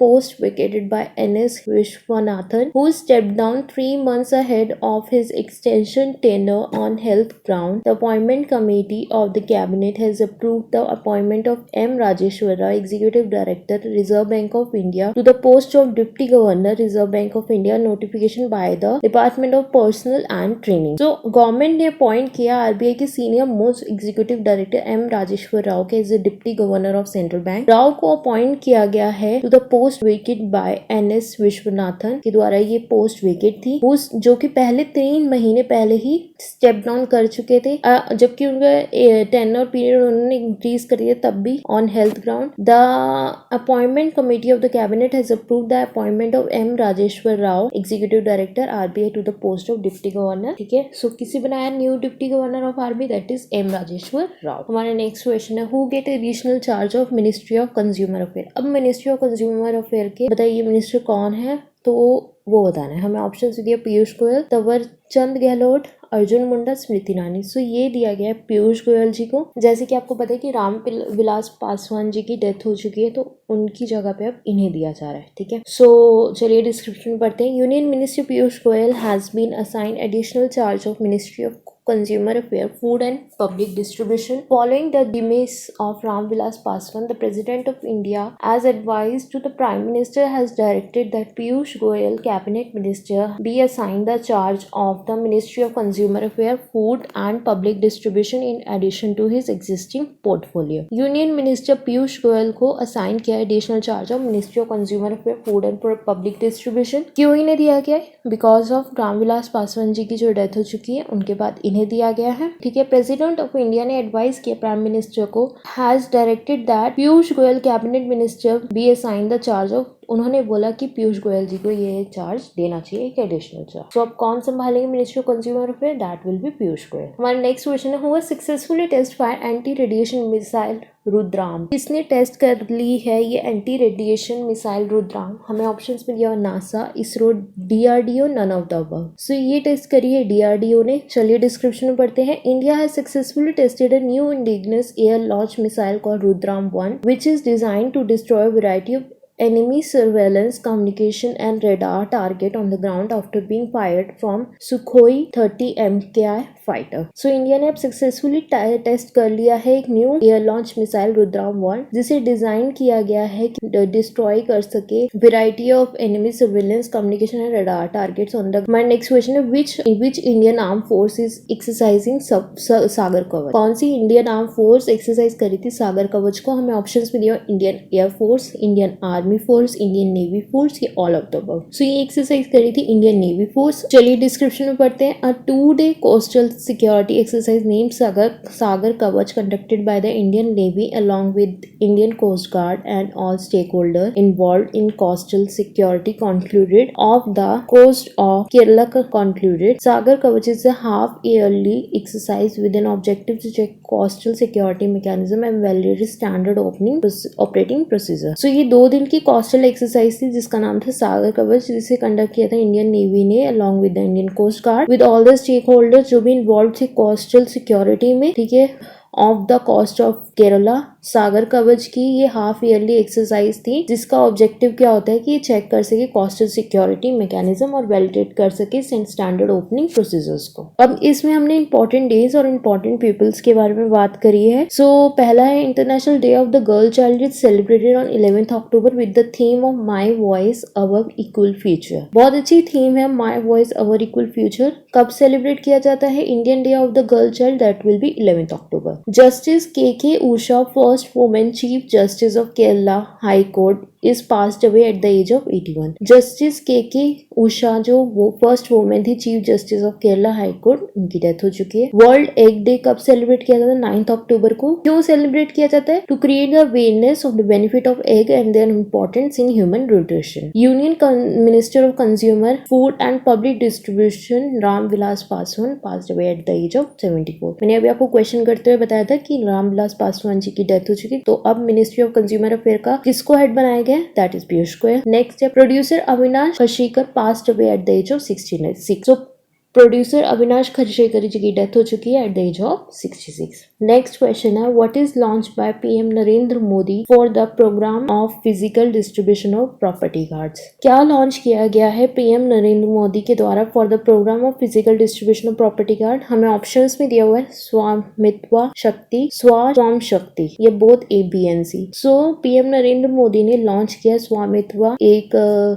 post vacated by NS Vishwanathan, who stepped down 3 months ahead of his extension tenure on health ground. The appointment committee of the cabinet has approved the appointment of M. Rajeshwar Rao, Executive Director, Reserve Bank of India, to the post of Deputy Governor, Reserve Bank of India, notification by the Department of Personnel and Training. So, government ने अपॉइंट किया RBI के senior most executive director M. Rajeshwar Rao के as a deputy governor of central bank. Rao को अपॉइंट किया गया है to the post vacated by NS Viswanathan के द्वारा। ये पोस्ट वेकेट थी जो कि पहले 3 महीने पहले ही स्टेप डाउन कर चुके थे, जबकि उनका टेन्योर पीरियड उन्होंने इंक्रीज कर दिया तब भी on health ground. The appointment committee of the cabinet has approved the appointment of M. Rajeshwar Rao, executive director RBI, to the post of deputy governor. ठीक है, सो किसी बनाया new deputy governor of RBI, that is M. Rajeshwar Rao. हमारा नेक्स्ट क्वेश्चन है, who get additional charge of ministry of consumer affair? अब मिनिस्ट्री ऑफ कंज्यूमर अफेयर के बताइए मिनिस्टर कौन है, तो वो बताना है। हमें ऑप्शन दिया पीयूष गोयल, तंवर चंद गहलोत, अर्जुन मुंडा, स्मृति ईरानी। सो ये दिया गया है पीयूष गोयल जी को। जैसे कि आपको पता है कि राम विलास पासवान जी की डेथ हो चुकी है, तो उनकी जगह पे अब इन्हें दिया जा रहा है। ठीक है, सो चलिए डिस्क्रिप्शन पढ़ते हैं। Union minister Piyush Goyal has been assigned additional charge of ministry of Consumer Affairs, Food and Public Distribution following the demise of Ram Vilas Paswan. The President of India, as advised to the Prime Minister, has directed that Piyush Goyal, Cabinet Minister, be assigned the charge of the Ministry of Consumer Affairs, Food and Public Distribution in addition to his existing portfolio. Union Minister Piyush Goyal को assign किया additional charge of Ministry of Consumer Affairs, Food and Public Distribution। क्यों इन्हें दिया गया है? Because of राम विलास पासवान जी की जो डेथ हो चुकी है, उनके बाद इन्हें दिया गया है। ठीक है, प्रेसिडेंट ऑफ इंडिया ने एडवाइस किया प्राइम मिनिस्टर को, has directed that Piyush Goyal cabinet minister be assign the charge of. उन्होंने बोला कि पीयूष गोयल जी को ये चार्ज देना चाहिए, एक एडिशनल चार्ज। तो अब कौन संभालेंगे ministry of consumer affair? That will be Piyush Goyal. हमारा नेक्स्ट क्वेश्चन है, who successfully test fire anti radiation missile Rudram? किसने टेस्ट कर ली है ये एंटी रेडिएशन मिसाइल रुद्राम? हमें ऑप्शंस में दिया NASA, ISRO, DRDO, none of the above. So ये टेस्ट करी है DRDO ने। चलिए डिस्क्रिप्शन में पढ़ते हैं। India has successfully tested a new indigenous air launch missile called Rudram 1 which is designed to destroy a variety of enemy surveillance, communication and radar target on the ground after being fired from Sukhoi 30 MKI fighter. So India ने अब सक्सेसफुली टेस्ट कर लिया है एक न्यू एयर लॉन्च मिसाइल रुद्राम 1, जिसे डिजाइन किया गया है कि डिस्ट्रॉय कर सके variety of enemy surveillance, communication and radar targets on the. My next question है, which Indian arm force is exercising Sagar Kavach? कौन सी इंडियन आर्म फोर्स एक्सरसाइज करी थी सागर कवच को? हमें ऑप्शंस में दिया Indian air force, Indian army force, Indian navy force, या all of the above. So ये एक्सरसाइज करी थी इंडियन नेवी फोर्स। चलिए डिस्क्रिप्शन में पढ़ते हैं। A 2-day coastal security exercise named Sagar Kavach conducted by the Indian Navy along with Indian Coast Guard and all stakeholders involved in coastal security concluded off the coast of Kerala concluded. Sagar Kavach is a half-yearly exercise with an objective to check coastal security mechanism and validate standard operating procedure. So ये 2 दिन की की कोस्टल एक्सरसाइज थी जिसका नाम था सागर कवच, जिसे कंडक्ट किया था इंडियन नेवी ने along with the Indian coast guard with all the stakeholders जो भी इन्वॉल्व थे कोस्टल सिक्योरिटी में, ठीक है, off the coast of Kerala. Sagar Kavach की ये हाफ ईयरली एक्सरसाइज थी जिसका ऑब्जेक्टिव क्या होता है कि ये चेक कर सके कोस्टल सिक्योरिटी मैकेनिज्म और वैलिडेट कर सके स्टैंडर्ड ओपनिंग प्रोसीजर्स को। अब इसमें हमने इंपॉर्टेंट डेज और इंपॉर्टेंट पीपल्स के बारे में बात करी है। पहला है international day of the girl child is celebrated on 11th October with the theme of my voice our equal future. बहुत अच्छी थीम है my voice our equal future. कब सेलिब्रेट किया जाता है Indian day of the girl child? That will be 11th October. Justice K Usha, first women chief justice of Kerala high court, is passed away at the age of 81. Justice K Usha जो वो फर्स्ट वुमेन थी chief justice of Kerala high court, उनकी डेथ हो चुकी है। वर्ल्ड एग डे कब सेलिब्रेट किया जाता है? 9th अक्टूबर को। क्यों सेलिब्रेट किया जाता है? To create the awareness of the benefit of egg and their importance in human nutrition. Union minister of consumer food and public distribution Ramvilas Paswan passed away at the age of 74। मैंने अभी आपको क्वेश्चन करते हुए बताया था कि रामविलास पासवान जी की डेथ हो चुकी, तो अब मिनिस्ट्री ऑफ कंज्यूमर अफेयर का किसको हेड बनाया गया? That is Piyush Goyal. Next है producer Avinash Khashikar passed away at the age of 66। So producer Avinash Khashikar ji की डेथ हो चुकी है at the age of 66। Next question है what is launch by PM Narendra Modi for the programme of physical distribution of property cards. क्या लॉन्च किया गया है पीएम नरेंद्र मोदी के द्वारा for the programme of physical distribution of property card? हमें ऑप्शंस में दिया हुआ है स्वामित्व शक्ति, स्वाम शक्ति, ये बोथ ABNC। सो पीएम नरेंद्र मोदी ने लॉन्च किया स्वामित्व, एक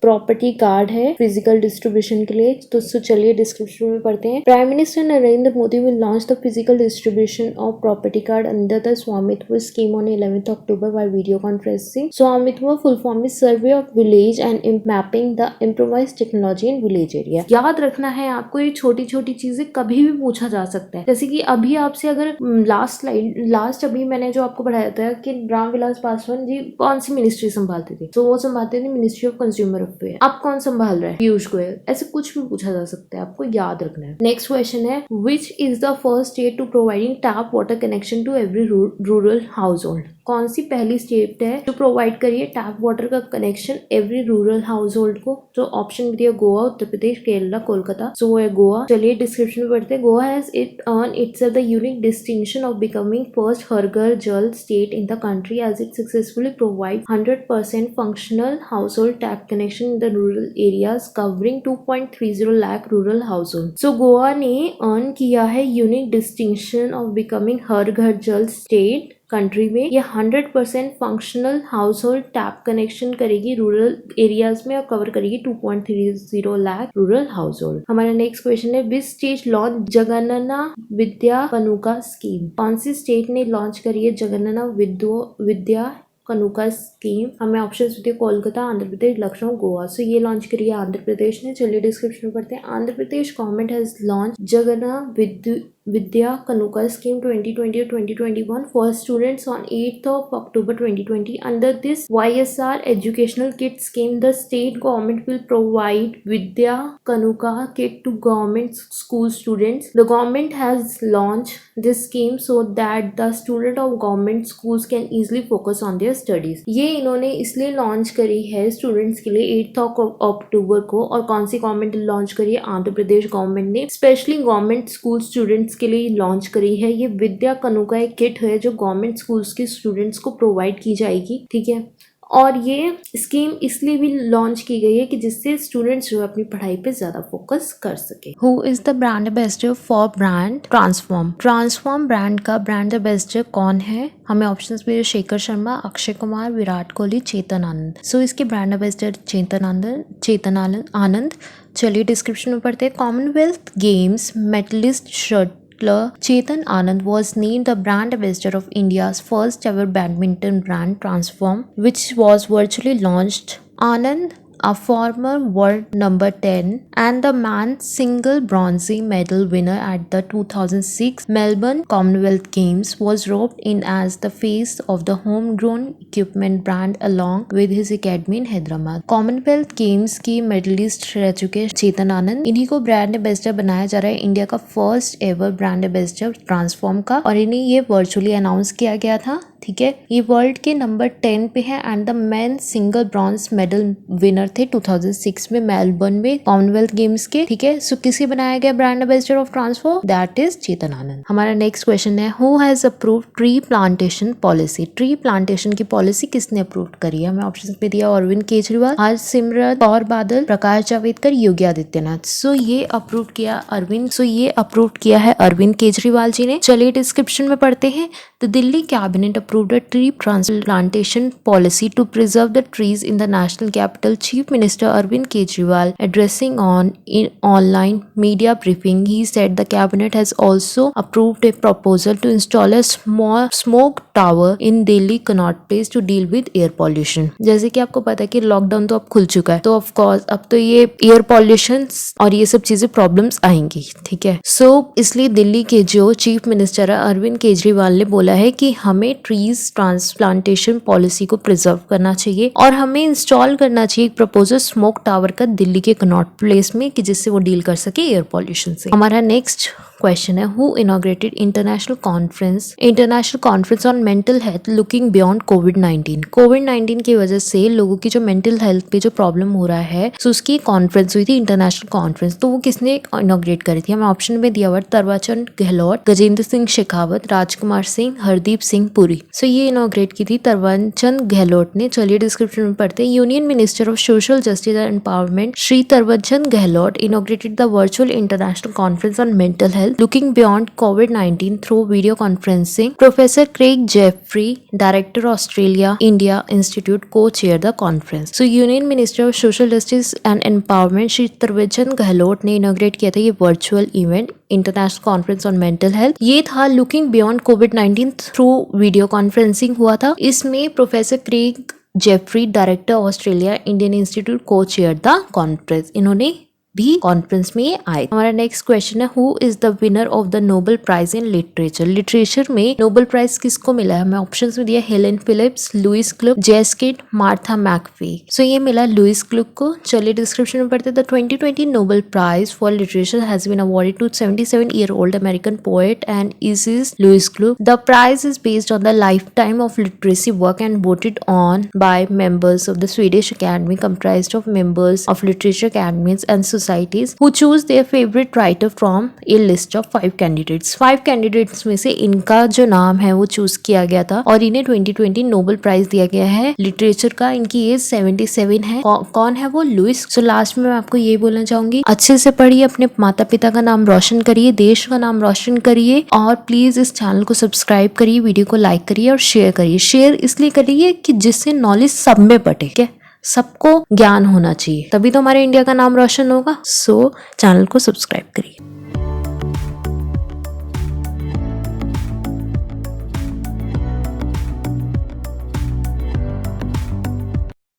प्रॉपर्टी कार्ड है फिजिकल डिस्ट्रीब्यूशन के लिए। तो चलिए डिस्क्रिप्शन में पढ़ते हैं। Prime minister Narendra Modi will launch the physical distribution of property card under the Swamitwa scheme on 11th October by video conferencing. Swamitwa full form is survey of village and mapping the improvised technology in village area। याद रखना है आपको, ये छोटी छोटी चीजें कभी भी पूछा जा सकता है। जैसे कि अभी आपसे अगर लास्ट अभी मैंने जो आपको पढ़ाया था कि रामविलास पासवान जी कौन सी मिनिस्ट्री संभालते थे, तो वो संभालते थे मिनिस्ट्री ऑफ कंज्यूमर अफेयर। अब कौन संभाल रहा है? पीयूष गोयल। ऐसे कुछ भी पूछा जा सकता है, आपको याद रखना है। नेक्स्ट क्वेश्चन है which is the first state to providing tap water connection to every rural household? कौन सी पहली स्टेट है जो प्रोवाइड करिए टैप वाटर का connection every rural household को? तो ऑप्शन दिया गोवा, उत्तर प्रदेश, केरला, कोलकाता। सो है गोवा। चलिए डिस्क्रिप्शन में पढ़ते हैं। Goa has it earn itself the unique distinction of becoming first Har Ghar Jal state in the country as it successfully provide 100% functional household tap connection in the rural areas covering 2.30 lakh rural household. So Goa ने अर्न किया है unique distinction of becoming Har Ghar Jal state country में। ये 100% functional household tap connection करेगी रूरल एरियाज में और कवर करेगी 2.30 लाख रूरल हाउस होल्ड। हमारा नेक्स्ट क्वेश्चन है which state launch Jagananna Vidya Kanuka scheme? कौन सी स्टेट ने लॉन्च करी है जगनना विद्या कनुका स्कीम? हमें ऑप्शन होते हैं कोलकाता, आंध्र प्रदेश, लखनऊ, गोवा। सो ये लॉन्च करी है आंध्र प्रदेश ने। चलिए डिस्क्रिप्शन में पढ़ते हैं। Andhra Pradesh government has launch Jagananna Vidya Kanuka scheme 2020 or 2021 for students on 8th of October 2020. Under this YSR educational kit scheme, the state government will provide Vidya Kanuka kit to government school students. The government has launched this scheme so that the student of government schools can easily focus on their studies. ये इन्होंने इसलिए लॉन्च करी है स्टूडेंट्स के लिए 8th अक्टूबर को। और कौन सी गवर्नमेंट ने लॉन्च करी है? आंध्र प्रदेश गवर्नमेंट ने स्पेशली गवर्नमेंट स्कूल स्टूडेंट्स के लिए लॉन्च करी है। ये विद्या कनुका एक किट है जो गवर्नमेंट स्कूल्स के स्टूडेंट्स को प्रोवाइड की जाएगी, ठीक है। और ये स्कीम इसलिए भी लॉन्च की गई है कि जिससे स्टूडेंट्स जो अपनी पढ़ाई पे ज्यादा फोकस कर सके। Who is the brand ambassador for brand transform? Transform brand का ब्रांड एम्बेसडर कौन है? हमें ऑप्शंस में शेखर शर्मा, अक्षय कुमार, विराट कोहली, चेतन आनंद। सो इसके ब्रांड एम्बेसडर चेतन आनंद। चलिए डिस्क्रिप्शन में पढ़ते हैं। Commonwealth games medallist Chetan Anand was named the brand ambassador of India's first ever badminton brand Transform, which was virtually launched. Anand, a former world number 10 and the man's single bronze medal winner at the 2006 Melbourne Commonwealth Games, was roped in as the face of the homegrown equipment brand along with his academy in Hyderabad. Commonwealth Games की मेडलिस्ट रह चुके चेतन आनंद, इन्हीं को ब्रांड एम्बेसडर बनाया जा रहा है इंडिया का first ever brand ambassador transform का। और इन्हें ये वर्चुअली अनाउंस किया गया था ठीक है, ये वर्ल्ड के नंबर 10 पे है and the men single bronze medal winner थे 2006 में मेलबर्न में कॉमनवेल्थ गेम्स के। ठीक है, सो किसे बनाया गया brand ambassador of transform? That is Chetan Anand. हमारा नेक्स्ट क्वेश्चन है, who has approved tree plantation policy? Tree plantation की पॉलिसी किसने अप्रूव करी है? हमें ऑप्शन पे दिया अरविंद केजरीवाल, हरसिमरत कौर बादल, प्रकाश जावड़ेकर, योगी आदित्यनाथ। सो ये अप्रूव किया है अरविंद केजरीवाल जी ने। चलिए डिस्क्रिप्शन में पढ़ते हैं। The Delhi cabinet approved a tree transplantation policy to preserve the trees in the national capital. Chief minister Arvind Kejriwal addressing on in online media briefing, he said the cabinet has also approved a proposal to install a small smoke tower in Delhi Connaught Place to deal with air pollution। जैसे कि आपको पता है कि लॉकडाउन तो अब खुल चुका है, तो ऑफ कोर्स अब तो ये एयर पॉल्यूशन और ये सब चीजें प्रॉब्लम्स आएंगी। ठीक है, सो इसलिए दिल्ली के जो चीफ मिनिस्टर है अरविंद केजरीवाल ने बोला है कि हमें ट्रीज ट्रांसप्लांटेशन पॉलिसी को प्रिजर्व करना चाहिए और हमें इंस्टॉल करना चाहिए एक प्रपोजल स्मोक टावर का दिल्ली के कनॉट प्लेस में, कि जिससे वो डील कर सके एयर पॉल्यूशन से। हमारा नेक्स्ट क्वेश्चन है, who inaugurated international conference on mental health looking beyond कोविड-19? कोविड-19 की वजह से लोगों की जो मेंटल हेल्थ पे जो प्रॉब्लम हो रहा है, सो उसकी कॉन्फ्रेंस हुई थी, इंटरनेशनल कॉन्फ्रेंस। तो वो किसने इनॉग्रेट करी थी? हमें ऑप्शन में दिया हुआ थावरचंद गहलोत, गजेंद्र सिंह शेखावत, राजकुमार सिंह, हरदीप सिंह पुरी। सो ये इनॉग्रेट की थी थावरचंद गहलोत ने। चलिए डिस्क्रिप्शन में पढ़ते हैं। Union minister of social justice and empowerment Shri Thaawarchand Gehlot inaugurated the virtual international conference on mental health looking beyond COVID-19 through video conferencing. Professor Craig Jeffrey, Director Australia India Institute, co-chaired the conference. So Union Minister of Social Justice and Empowerment Shri Thaawarchand Gehlot ने इनॉग्रेट किया था ये virtual event, international conference on mental health. ये था लुकिंग बियॉन्ड कोविड-19 थ्रू वीडियो कॉन्फ्रेंसिंग हुआ था। इसमें professor Craig Jeffrey, director Australia Indian institute, co chair the conference. इन्होंने भी कॉन्फ्रेंस में आए। हमारा नेक्स्ट क्वेश्चन है, who is the winner of the Nobel prize in literature? Literature में नोबेल प्राइज किसको मिला है? हमें ऑप्शंस में दिया हेलेन फिलिप्स, लुइस क्लुक, जेस किड, मार्था मैकफी। सो ये मिला लुइस क्लुक को। चलिए डिस्क्रिप्शन में पढ़ते। The 2020 Nobel prize for literature has been awarded to 77-year-old American poet and is Louise Gluck. The prize is based on the lifetime of literacy work and voted on by members of the Swedish academy comprised of members of literature academies and societies who choose their favorite writer from a list of 5 candidates। 5 candidates में से इनका जो नाम है वो चूज किया गया था और इन्हें 2020 नोबेल प्राइज दिया गया है लिटरेचर का। इनकी एज 77 है। कौन है वो? लुइस। सो लास्ट में मैं आपको ये बोलना चाहूंगी, अच्छे से पढ़िए, अपने माता पिता का नाम रोशन करिए, देश का नाम रोशन करिए और प्लीज इस चैनल को सब्सक्राइब करिए, वीडियो को लाइक करिए और शेयर करिए। शेयर इसलिए करिए कि जिससे नॉलेज सब में बटे, क्या सबको ज्ञान होना चाहिए, तभी तो हमारे इंडिया का नाम रोशन होगा। सो चैनल को सब्सक्राइब करिए।